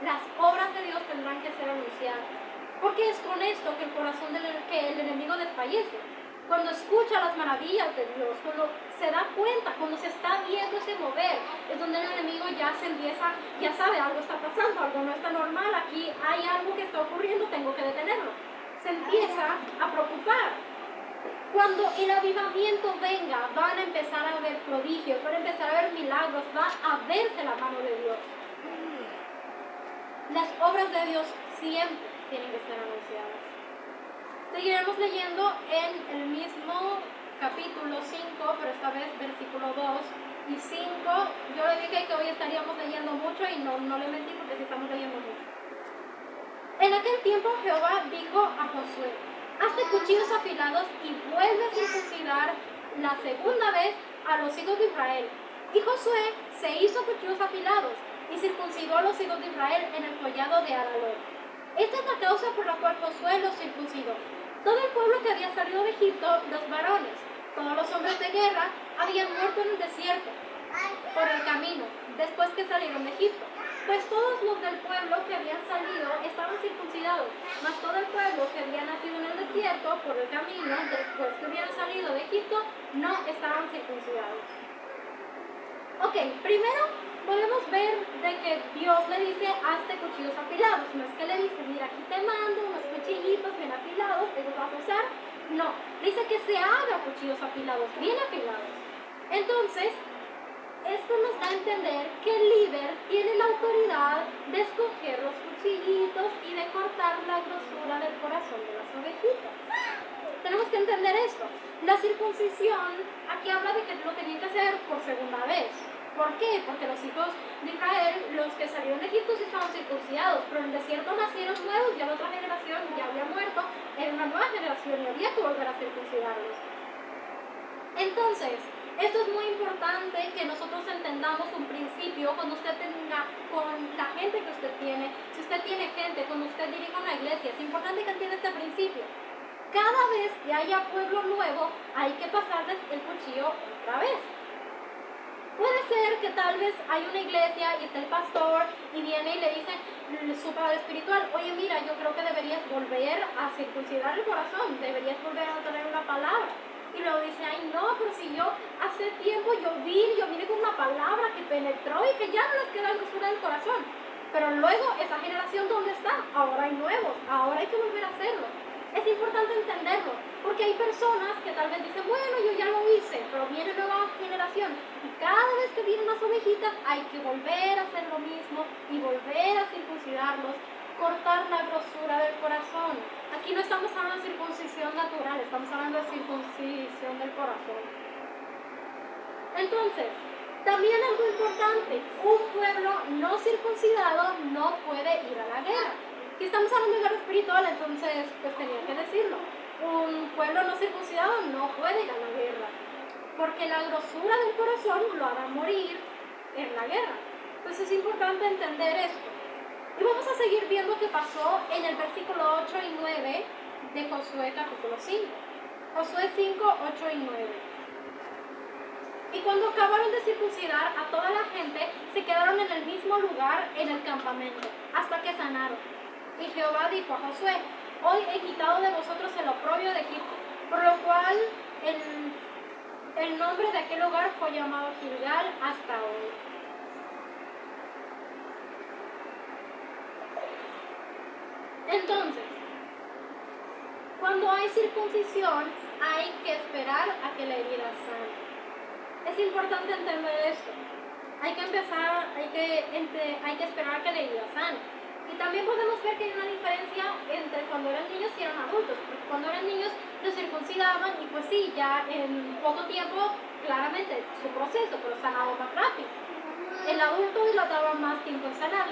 Las obras de Dios tendrán que ser anunciadas. Porque es con esto que el corazón que el enemigo desfallece. Cuando escucha las maravillas de Dios, cuando se da cuenta, cuando se está viendo ese mover, es donde el enemigo ya se empieza, ya sabe, algo está pasando, algo no está normal, aquí hay algo que está ocurriendo, tengo que detenerlo. Se empieza a preocupar. Cuando el avivamiento venga, van a empezar a ver prodigios, van a empezar a ver milagros, va a verse la mano de Dios. Las obras de Dios siempre tienen que ser anunciadas. Seguiremos leyendo en el mismo capítulo 5, pero esta vez versículo 2 y 5. Yo le dije que hoy estaríamos leyendo mucho y no le mentí porque sí estamos leyendo mucho. En aquel tiempo Jehová dijo a Josué, hazte cuchillos afilados y vuelve a circuncidar la segunda vez a los hijos de Israel. Y Josué se hizo cuchillos afilados y circuncidó a los hijos de Israel en el collado de Aralot. Esta es la causa por la cual Josué los circuncidó. Todo el pueblo que había salido de Egipto, los varones, todos los hombres de guerra, habían muerto en el desierto, por el camino, después que salieron de Egipto. Pues todos los del pueblo que habían salido estaban circuncidados, mas todo el pueblo que había nacido en el desierto por el camino, después que hubieran salido de Egipto, no estaban circuncidados. Ok, primero podemos ver de que Dios le dice, hazte cuchillos afilados. No es que le dice, mira, aquí te mando unos cuchillitos bien afilados, ¿te los vas a usar? No, dice que se haga cuchillos afilados, bien afilados. Entonces, esto nos da a entender que el líder tiene la autoridad de escoger los cuchillitos y de cortar la grosura del corazón de las ovejitas. Tenemos que entender esto. La circuncisión, aquí habla de que lo tenían que hacer por segunda vez. ¿Por qué? Porque los hijos de Israel, los que salieron de Egipto, sí estaban circuncidados, pero en el desierto nacieron nuevos, ya la otra generación ya había muerto, era una nueva generación y había que volver a circuncidarlos. Entonces, esto es muy importante que nosotros entendamos un principio cuando usted tenga con la gente que usted tiene, si usted tiene gente, cuando usted dirige una iglesia, es importante que entienda este principio. Cada vez que haya pueblo nuevo, hay que pasarles el cuchillo otra vez. Puede ser que tal vez hay una iglesia y está el pastor y viene y le dice su padre espiritual, oye mira, yo creo que deberías volver a circuncidar el corazón, deberías volver a tener una palabra. Y luego dice, ay no, pero si yo hace tiempo yo vine con una palabra que penetró y que ya no les queda grosura del corazón. Pero luego, esa generación, ¿dónde está? Ahora hay nuevos, ahora hay que volver a hacerlo. Es importante entenderlo, porque hay personas que tal vez dicen, bueno, yo ya lo hice, pero viene nueva generación. Y cada vez que vienen las ovejitas, hay que volver a hacer lo mismo y volver a circuncidarlos, cortar la grosura del corazón. Aquí no estamos hablando de circuncisión natural, estamos hablando de circuncisión del corazón. Entonces, también algo importante, un pueblo no circuncidado no puede ir a la guerra. Aquí estamos hablando de guerra espiritual, entonces pues tenía que decirlo. Un pueblo no circuncidado no puede ir a la guerra, porque la grosura del corazón lo hará morir en la guerra. Entonces es importante entender esto. Y vamos a seguir viendo qué pasó en el versículo 8 y 9 de Josué capítulo 5. Josué 5, 8 y 9. Y cuando acabaron de circuncidar a toda la gente, se quedaron en el mismo lugar en el campamento, hasta que sanaron. Y Jehová dijo a Josué, hoy he quitado de vosotros el oprobio de Egipto, por lo cual el nombre de aquel lugar fue llamado Gilgal hasta hoy. Entonces, cuando hay circuncisión, hay que esperar a que la herida sane. Es importante entender esto. Hay que esperar a que la herida sane. Y también podemos ver que hay una diferencia entre cuando eran niños y eran adultos. Porque cuando eran niños los circuncidaban y pues sí, ya en poco tiempo, claramente, su proceso, pero sanaba más rápido. El adulto dilataba más tiempo en sanar,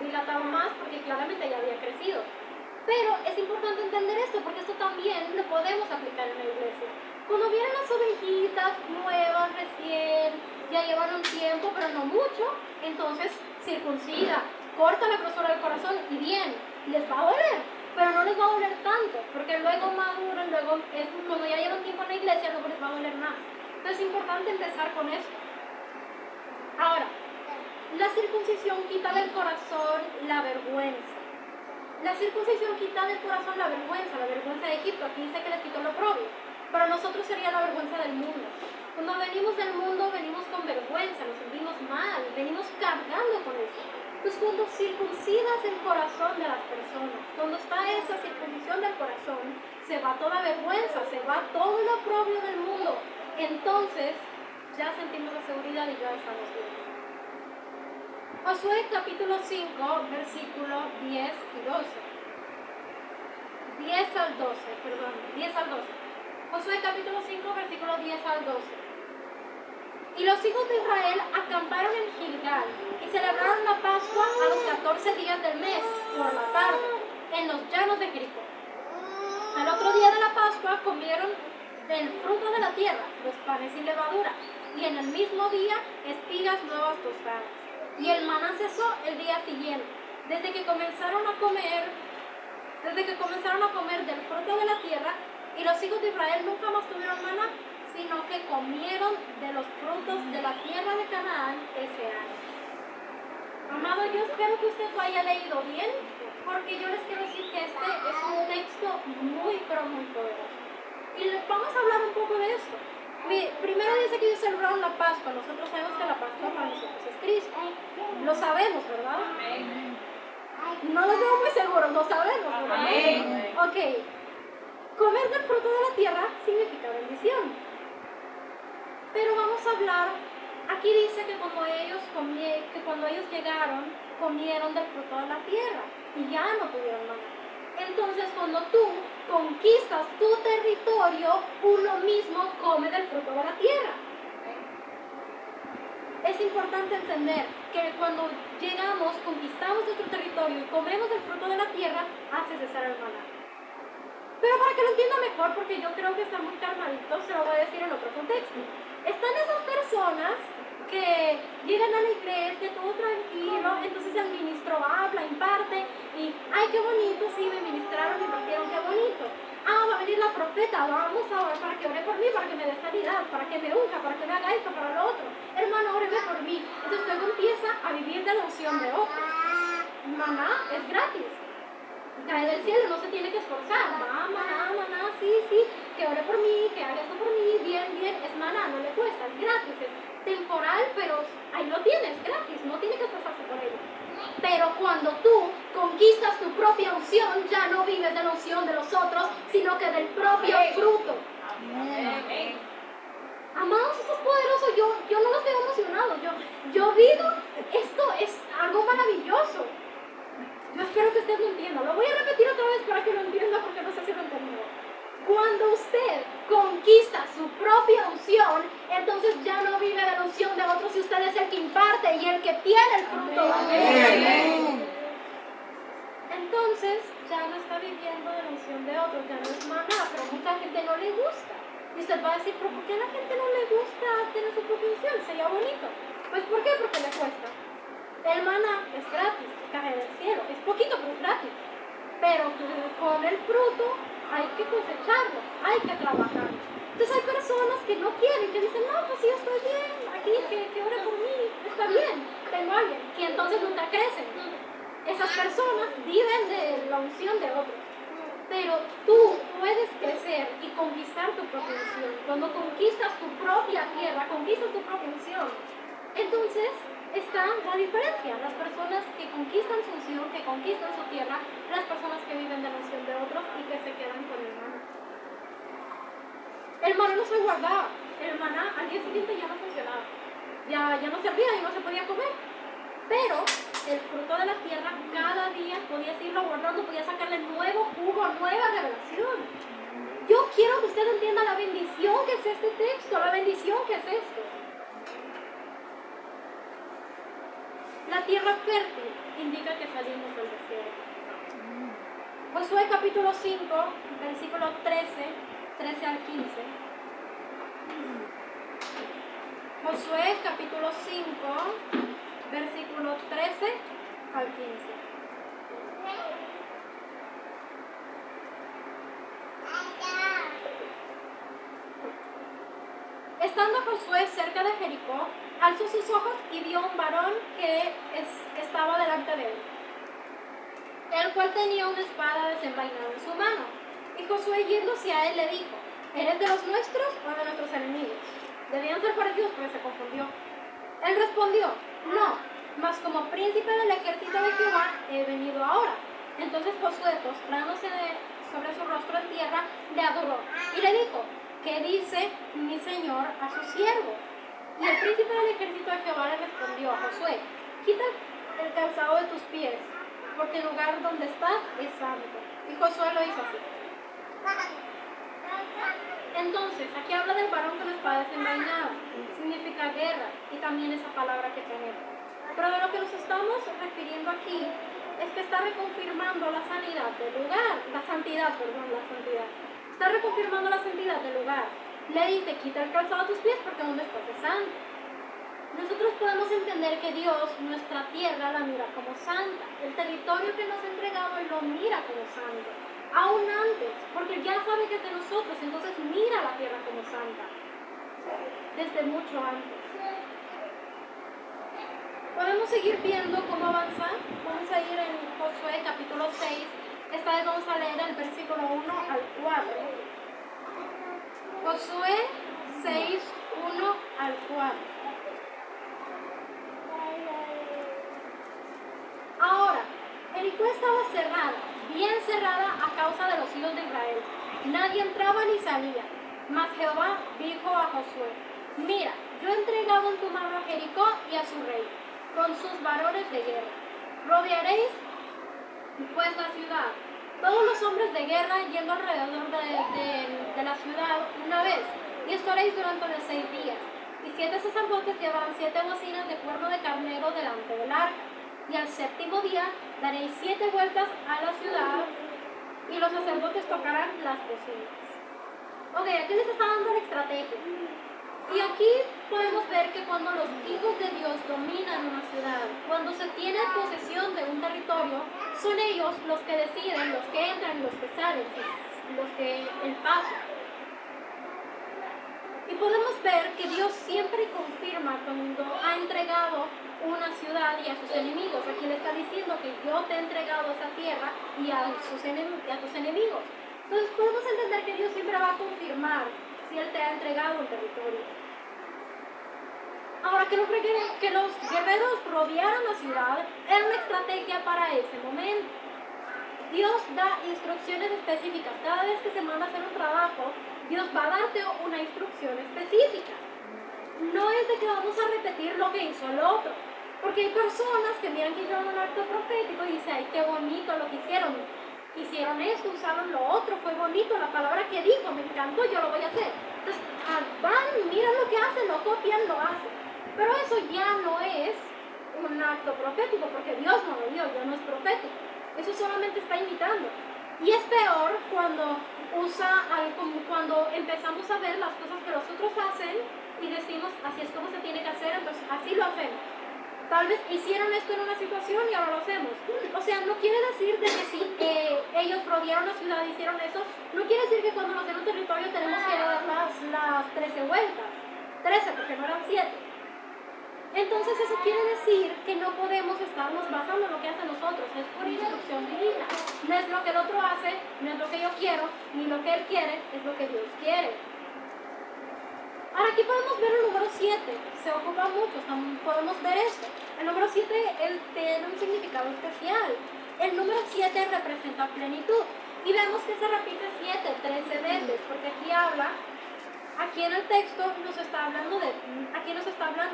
dilataba más porque claramente ya había crecido. Pero es importante entender esto porque esto también lo podemos aplicar en la iglesia. Cuando vienen las ovejitas nuevas, recién, ya llevan un tiempo, pero no mucho, entonces circuncida, corta la grosura del corazón y bien, les va a doler, pero no les va a doler tanto, porque luego maduran, luego cuando ya llevan tiempo en la iglesia, luego les va a doler más. Entonces es importante empezar con eso. Ahora, la circuncisión quita del corazón la vergüenza. La circuncisión quita del corazón la vergüenza de Egipto. Aquí dice que les quitó lo propio. Para nosotros sería la vergüenza del mundo. Cuando venimos del mundo, venimos con vergüenza, nos sentimos mal, venimos cargando con eso. Pues cuando circuncidas el corazón de las personas, cuando está esa circuncisión del corazón, se va toda vergüenza, se va todo lo propio del mundo. Entonces, ya sentimos la seguridad y ya estamos bien. Josué capítulo 5, versículo 10 y 12. 10 al 12. Josué capítulo 5, versículo 10 al 12. Y los hijos de Israel acamparon en Gilgal y celebraron la Pascua a los 14 días del mes, por la tarde, en los llanos de Jericó. Al otro día de la Pascua comieron del fruto de la tierra, los panes sin levadura, y en el mismo día espigas nuevas tostadas. Y el maná cesó el día siguiente, desde que comenzaron a comer del fruto de la tierra, y los hijos de Israel nunca más tuvieron maná, sino que comieron de los frutos de la tierra de Canaán ese año. Amado Pero yo espero que usted lo haya leído bien, porque yo les quiero decir que este es un texto muy, pero muy poderoso. Y vamos a hablar un poco de esto. Primero dice que ellos celebraron la Pascua. Nosotros sabemos que la Pascua para nosotros es Cristo. Lo sabemos, ¿verdad? No los veo muy seguros, lo sabemos, ¿verdad? Ok. Comer del fruto de la tierra significa bendición. Pero vamos a hablar, aquí dice que cuando ellos llegaron, comieron del fruto de la tierra y ya no tuvieron maná. Entonces, cuando tú conquistas tu territorio, uno mismo come del fruto de la tierra. Es importante entender que cuando llegamos, conquistamos nuestro territorio y comemos del fruto de la tierra, hace cesar el maná. Pero para que lo entienda mejor, porque yo creo que está muy calmadito, se lo voy a decir en otro contexto. Están esas personas que llegan a la iglesia, todo tranquilo, entonces el ministro habla, imparte, y ¡ay, qué bonito! Sí, me ministraron, me impartieron, qué bonito. Ah, va a venir la profeta, vamos ahora para que ore por mí, para que me dé sanidad, para que me unja, para que me haga esto, para lo otro. Hermano, óreme por mí. Entonces luego empieza a vivir de la unción de otros. Maná es gratis. Cae del cielo, no se tiene que esforzar. Maná, sí, que ore por mí, que haga esto por mí, bien, es maná, no le cuesta, es gratis, es temporal, pero ahí lo tienes, gratis, no tiene que esforzarse por ello. Pero cuando tú conquistas tu propia unción, ya no vives de la unción de los otros, sino que del propio fruto. Amados, esto es poderoso, yo no los veo emocionados, yo digo, esto es algo maravilloso. Yo espero que usted lo entienda. Lo voy a repetir otra vez para que lo entienda, porque no sé si lo entendió. Cuando usted conquista su propia unción, entonces ya no vive de la unción de otros, y usted es el que imparte y el que tiene el fruto. Amén. Entonces ya no está viviendo de la unción de otros, ya no es maná, pero mucha gente no le gusta. Y usted va a decir, ¿pero por qué a la gente no le gusta tener su propia unción? Sería bonito. Pues ¿por qué? Porque le cuesta. El maná es gratis, cae del cielo. Es poquito, pero es gratis. Pero con el fruto hay que cosecharlo, hay que trabajarlo. Entonces hay personas que no quieren, que dicen, no, pues sí, yo estoy bien, aquí, que ore por mí, está bien, tengo a alguien. Y entonces nunca crecen. Esas personas viven de la unción de otros. Pero tú puedes crecer y conquistar tu propia unción. Cuando conquistas tu propia tierra, conquistas tu propia unción, entonces está la diferencia. Las personas que conquistan su unción, que conquistan su tierra, las personas que viven de la unción de otros y que se quedan con el maná. El maná no se guardaba. El maná al día siguiente ya no funcionaba. Ya no servía y no se podía comer. Pero el fruto de la tierra cada día podías irlo guardando, podías sacarle nuevo jugo, nueva revelación. Yo quiero que usted entienda la bendición que es este texto, la bendición que es esto. La tierra fértil indica que salimos del desierto. Josué capítulo 5, versículo 13 al 15. Josué capítulo 5, versículo 13 al 15. Estando Josué cerca de Jericó, alzó sus ojos y vio un varón que estaba delante de él, el cual tenía una espada desenvainada en su mano. Y Josué, yéndose a él, le dijo, ¿eres de los nuestros o de nuestros enemigos? Debían ser parecidos, pero se confundió. Él respondió, no, mas como príncipe del ejército de Jehová he venido ahora. Entonces Josué, postrándose sobre su rostro en tierra, le adoró y le dijo, ¿qué dice mi señor a su siervo? Y el príncipe del ejército de Jehová le respondió a Josué, quita el calzado de tus pies, porque el lugar donde estás es santo. Y Josué lo hizo así. Entonces, aquí habla del varón con la espada desenvainada. Significa guerra, y también esa palabra que tenemos. Pero de lo que nos estamos refiriendo aquí es que está reconfirmando la sanidad del lugar, la santidad. Está reconfirmando la santidad del lugar. Le dice, quita el calzado de tus pies porque donde estás es santo. Nosotros podemos entender que Dios, nuestra tierra, la mira como santa. El territorio que nos ha entregado, Él lo mira como santo. Aún antes, porque ya sabe que es de nosotros, entonces mira la tierra como santa. Desde mucho antes. Podemos podemos seguir viendo cómo avanza. Vamos a ir en Josué capítulo 6. Esta vez vamos a leer el versículo 1 al 4. Josué 6, 1 al 4. Ahora, Jericó estaba cerrada, bien cerrada a causa de los hijos de Israel. Nadie entraba ni salía. Mas Jehová dijo a Josué: mira, yo he entregado en tu mano a Jericó y a su rey, con sus varones de guerra. Rodearéis pues la ciudad, todos los hombres de guerra yendo alrededor de la ciudad una vez, y estaréis durante 6 días. Y 7 sacerdotes llevarán 7 bocinas de cuerno de carnero delante del arca. Y al 7º día daréis 7 vueltas a la ciudad, y los sacerdotes tocarán las bocinas. Ok, aquí les está dando la estrategia. Y aquí podemos ver que cuando los hijos de Dios dominan una ciudad, cuando se tiene posesión de un territorio, son ellos los que deciden, los que entran, los que salen, los que el paso. Y podemos ver que Dios siempre confirma cuando ha entregado una ciudad y a sus enemigos. Aquí le está diciendo que yo te he entregado esa tierra y a tus enemigos. Entonces podemos entender que Dios siempre va a confirmar si Él te ha entregado un territorio. Ahora, que los guerreros rodearan la ciudad era una estrategia para ese momento. Dios da instrucciones específicas. Cada vez que se manda a hacer un trabajo, Dios va a darte una instrucción específica. No es de que vamos a repetir lo que hizo el otro. Porque hay personas que miran que hicieron un acto profético y dicen: ay, qué bonito lo que hicieron. Hicieron esto, usaron lo otro, fue bonito, la palabra que dijo, me encantó, yo lo voy a hacer. Entonces, van, miran lo que hacen, lo copian, lo hacen. Pero eso ya no es un acto profético, porque Dios no lo dio, ya no es profético. Eso solamente está imitando. Y es peor cuando cuando empezamos a ver las cosas que los otros hacen y decimos: así es como se tiene que hacer, entonces así lo hacemos. Tal vez hicieron esto en una situación y ahora lo hacemos. O sea, no quiere decir de que si ellos rodearon la ciudad y hicieron eso, no quiere decir que cuando nos den un territorio tenemos que dar las 13 vueltas. 13, porque no eran 7. Entonces eso quiere decir que no podemos estarnos basando en lo que hacen nosotros. Es por instrucción divina. No es lo que el otro hace, no es lo que yo quiero, ni lo que él quiere, es lo que Dios quiere. Ahora aquí podemos ver el número 7, se ocupa mucho, podemos ver esto. El número 7 tiene un significado especial. El número 7 representa plenitud. Y vemos que se repite 13 veces, porque aquí en el texto nos está hablando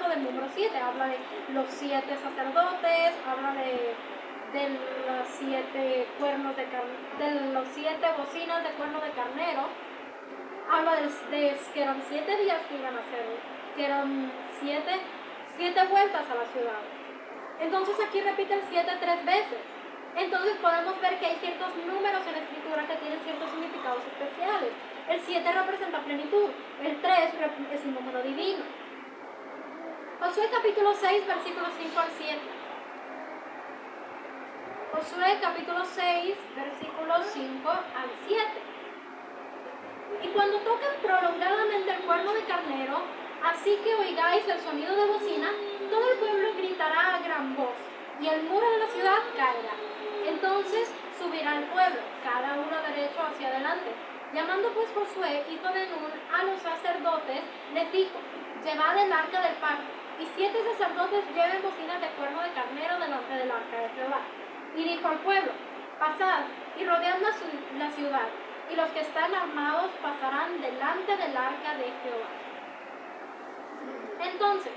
del número 7. Habla de los 7 sacerdotes, habla de los 7 cuernos de los 7 bocinas de cuerno de carnero. Habla de que eran 7 días que iban a hacer, que eran 7 vueltas a la ciudad. Entonces aquí repite el 7 3 veces. Entonces podemos ver que hay ciertos números en la escritura que tienen ciertos significados especiales. El 7 representa plenitud, el 3 es un número divino. Josué capítulo 6, versículos 5 al 7. Josué capítulo 6, versículos 5 al 7. Y cuando toquen prolongadamente el cuerno de carnero, así que oigáis el sonido de bocina, todo el pueblo gritará a gran voz, y el muro de la ciudad caerá. Entonces subirá el pueblo, cada uno derecho hacia adelante. Llamando pues Josué, hijo de Nun, a los sacerdotes, les dijo: llevad el arca del pacto, y 7 sacerdotes lleven bocinas de cuerno de carnero delante del arca de Jehová. Y dijo al pueblo: pasad y rodead la ciudad, y los que están armados pasarán delante del arca de Jehová. Entonces,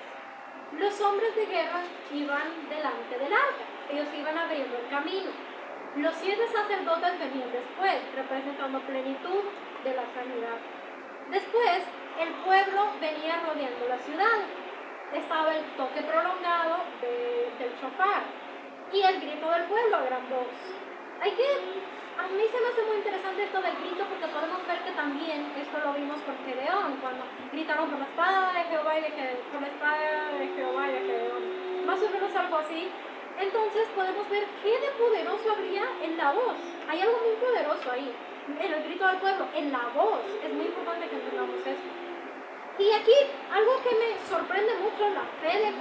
los hombres de guerra iban delante del arca, ellos iban abriendo el camino. Los 7 sacerdotes venían después, representando plenitud de la sanidad. Después, el pueblo venía rodeando la ciudad. Estaba el toque prolongado del shofar y el grito del pueblo a gran voz. A mí se me hace muy interesante esto del grito, porque podemos ver que también esto lo vimos con Gedeón, cuando gritaron por la espada de Jehová y de Gedeón. Más o menos algo así. Entonces podemos ver qué de poderoso habría en la voz. Hay algo muy poderoso ahí, en el grito del pueblo, en la voz. Es muy importante que entendamos eso. Y aquí, algo que me sorprende mucho, la fe de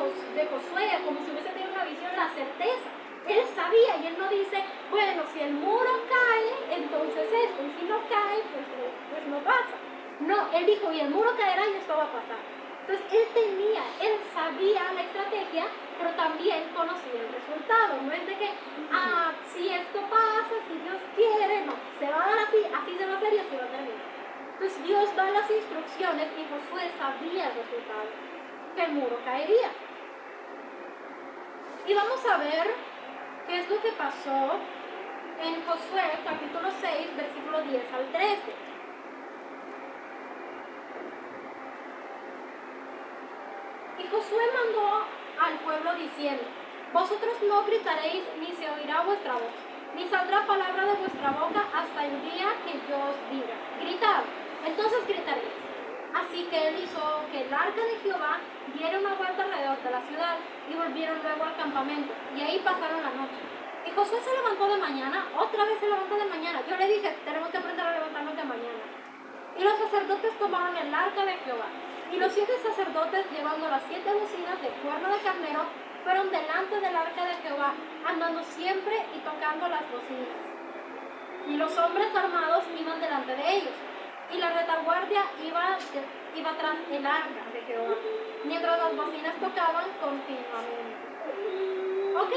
Josué, como si hubiese tenido una y él no dice, bueno, si el muro cae, entonces esto, y si no cae, pues no pasa. No, él dijo, y el muro caerá y esto va a pasar. Entonces él sabía la estrategia, pero también conocía el resultado. No es de que, si esto pasa, si Dios quiere, no, se va a dar así, así se va a hacer y así va a terminar. Entonces Dios da las instrucciones y Josué sabía el resultado, que el muro caería. Y vamos a ver qué es lo que pasó en Josué capítulo 6, versículo 10 al 13. Y Josué mandó al pueblo diciendo, vosotros no gritaréis, ni se oirá vuestra voz, ni saldrá palabra de vuestra boca hasta el día que yo os diga, gritad, entonces gritaréis. Así que él hizo que el arca de Jehová diera una vuelta alrededor de la ciudad y volvieron luego al campamento, y ahí pasaron la noche. Y Josué se levantó de mañana, otra vez se levantó de mañana. Yo le dije, tenemos que aprender a levantarnos de mañana. Y los sacerdotes tomaron el arca de Jehová. Y los 7 sacerdotes, llevando las 7 bocinas de cuerno de carnero, fueron delante del arca de Jehová, andando siempre y tocando las bocinas. Y los hombres armados iban delante de ellos, y la retaguardia iba tras el arca de Jehová, mientras las bocinas tocaban continuamente. Ok,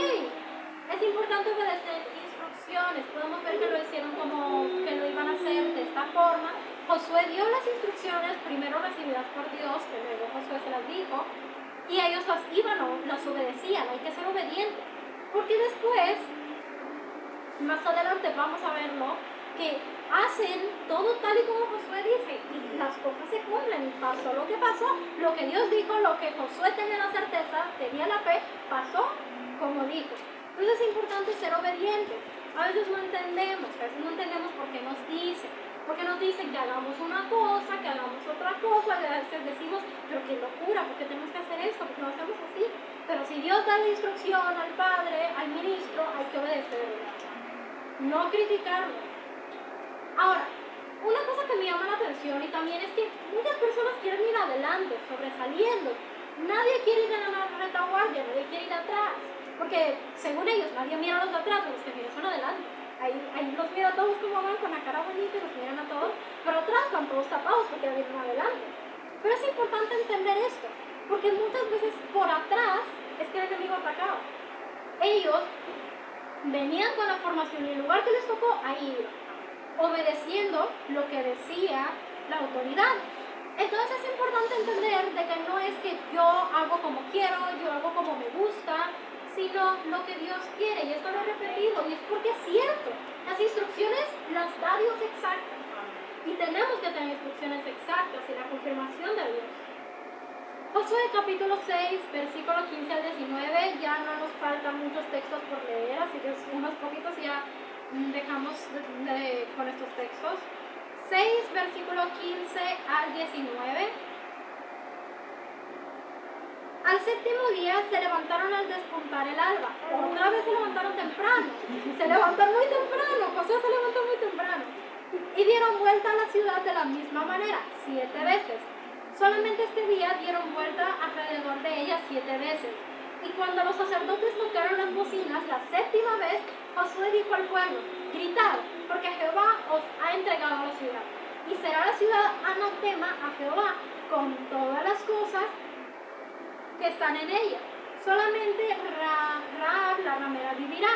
es importante obedecer instrucciones. Podemos ver que lo hicieron como que lo iban a hacer de esta forma. Josué dio las instrucciones, primero recibidas por Dios, que luego Josué se las dijo, y ellos las obedecían. Hay que ser obedientes, porque después, más adelante vamos a verlo, que hacen todo tal y como Josué dice, y las cosas se cumplen, y pasó lo que pasó, lo que Dios dijo, lo que Josué tenía la certeza, tenía la fe, pasó como dijo. Entonces es importante ser obedientes. A veces no entendemos por qué nos dice. Porque nos dicen que hagamos una cosa, que hagamos otra cosa, y a veces decimos, pero qué locura, ¿por qué tenemos que hacer esto? Porque lo hacemos así. Pero si Dios da la instrucción al padre, al ministro, hay que obedecerlo. No criticarlo. Ahora, una cosa que me llama la atención y también es que muchas personas quieren ir adelante, sobresaliendo. Nadie quiere ir a la retaguardia, nadie quiere ir atrás. Porque según ellos, nadie mira a los de atrás, los que miran son adelante. Ahí los mira a todos como van, con la cara bonita y los miran a todos, pero atrás van todos tapados porque vienen adelante. Pero es importante entender esto, porque muchas veces por atrás es que el enemigo atacaba. Ellos venían con la formación y el lugar que les tocó, ahí iban, obedeciendo lo que decía la autoridad. Entonces es importante entender de que no es que yo hago como quiero, yo hago como me gusta, sino lo que Dios quiere, y esto lo he repetido, y es porque es cierto, las instrucciones las da Dios exactas, y tenemos que tener instrucciones exactas y la confirmación de Dios. Josué capítulo 6, versículo 15 al 19, ya no nos faltan muchos textos por leer, así que unos poquitos ya dejamos con estos textos. 6, versículo 15 al 19. Al séptimo día se levantaron al despuntar el alba. Otra vez se levantaron temprano. Se levantaron muy temprano. Josué se levantó muy temprano. Y dieron vuelta a la ciudad de la misma manera, 7 veces. Solamente este día dieron vuelta alrededor de ella 7 veces. Y cuando los sacerdotes tocaron las bocinas la 7ª vez, Josué dijo al pueblo, gritad, porque Jehová os ha entregado a la ciudad. Y será la ciudad anatema a Jehová con todas las cosas que están en ella. Solamente Rahab la ramera vivirá,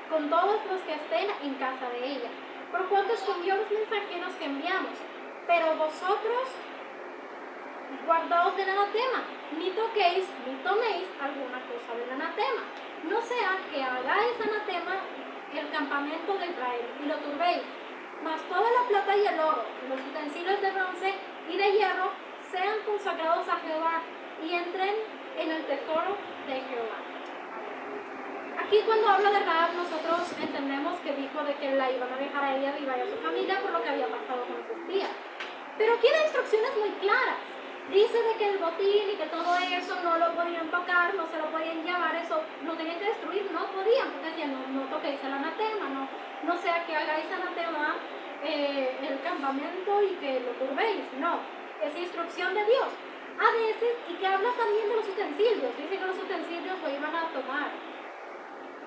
con todos los que estén en casa de ella, por cuanto escondió los mensajeros que enviamos. Pero vosotros guardaos del anatema, ni toquéis ni toméis alguna cosa del anatema, no sea que hagáis anatema el campamento de Israel y lo turbéis. Mas toda la plata y el oro, los utensilios de bronce y de hierro, sean consagrados a Jehová y entren en el tesoro de Jehová. Aquí cuando habla de Rahab, nosotros entendemos que dijo de que la iban a dejar a ella viva y a su familia por lo que había pasado con sus tías. Pero aquí da instrucciones muy claras. Dice de que el botín y que todo eso no lo podían tocar, no se lo podían llevar, eso lo tenían que destruir, no podían, porque decían, no toquéis el anatema, no sea que hagáis anatema el campamento y que lo turbéis, no, es instrucción de Dios. A veces, y que habla también de los utensilios, dice que los utensilios lo iban a tomar,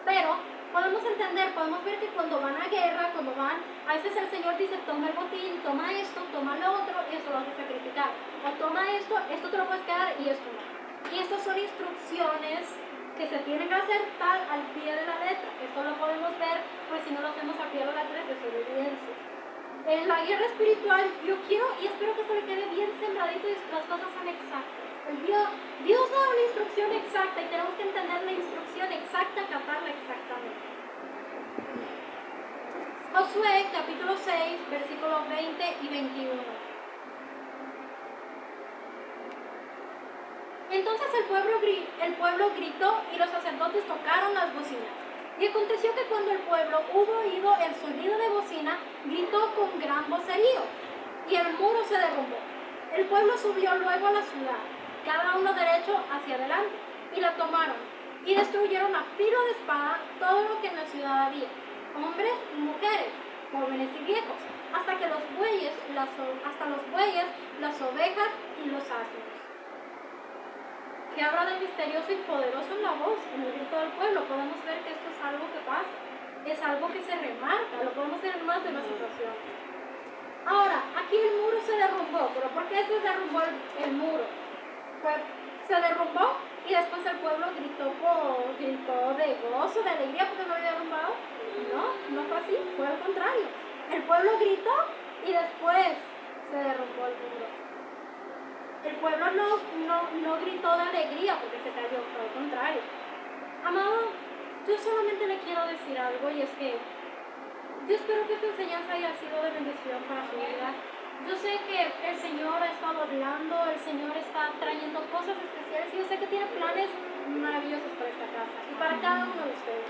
pero podemos entender, podemos ver que cuando van a guerra, cuando van, a veces el Señor dice, toma el botín, toma esto, toma lo otro, y eso lo vas a sacrificar. O toma esto te lo puedes quedar y esto no. Y estas son instrucciones que se tienen que hacer tal al pie de la letra. Esto lo podemos ver, pues si no lo hacemos al pie de la letra es desobediencia. En la guerra espiritual, yo quiero y espero que esto le quede bien sembradito y las cosas son exactas. Dios da una instrucción exacta y tenemos que entender la instrucción exacta, acatarla exactamente. Josué capítulo 6, versículos 20 y 21. Entonces el pueblo gritó y los sacerdotes tocaron las bocinas. Y aconteció que cuando el pueblo hubo oído el sonido de bocina, gritó con gran vocerío, y el muro se derrumbó. El pueblo subió luego a la ciudad, cada uno derecho hacia adelante, y la tomaron, y destruyeron a filo de espada todo lo que en la ciudad había, hombres y mujeres, jóvenes y viejos, hasta los bueyes, las ovejas y los asnos. Que habla de misterioso y poderoso en la voz, en el grito del pueblo. Podemos ver que esto es algo que pasa, es algo que se remarca, lo podemos ver en más de una situación. Ahora, aquí el muro se derrumbó, pero ¿por qué se derrumbó el muro? Se derrumbó y después el pueblo gritó de gozo, de alegría porque lo había derrumbado. No fue así, fue al contrario. El pueblo gritó y después se derrumbó el muro. El pueblo no gritó de alegría porque se cayó, fue al contrario. Amado, yo solamente le quiero decir algo y es que yo espero que esta enseñanza haya sido de bendición para su vida. Yo sé que el Señor ha estado hablando, el Señor está trayendo cosas especiales y yo sé que tiene planes maravillosos para esta casa y para cada uno de ustedes.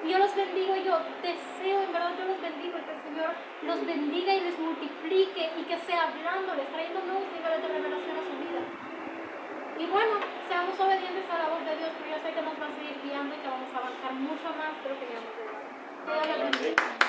Y yo los bendigo, yo deseo, en verdad yo los bendigo, que el Señor los bendiga y les multiplique y que sea hablándoles, trayendo nuevos niveles de revelación a su vida. Y bueno, seamos obedientes a la voz de Dios, porque yo sé que nos va a seguir guiando y que vamos a avanzar mucho más de lo que ya hemos llegado. Que Dios les bendiga.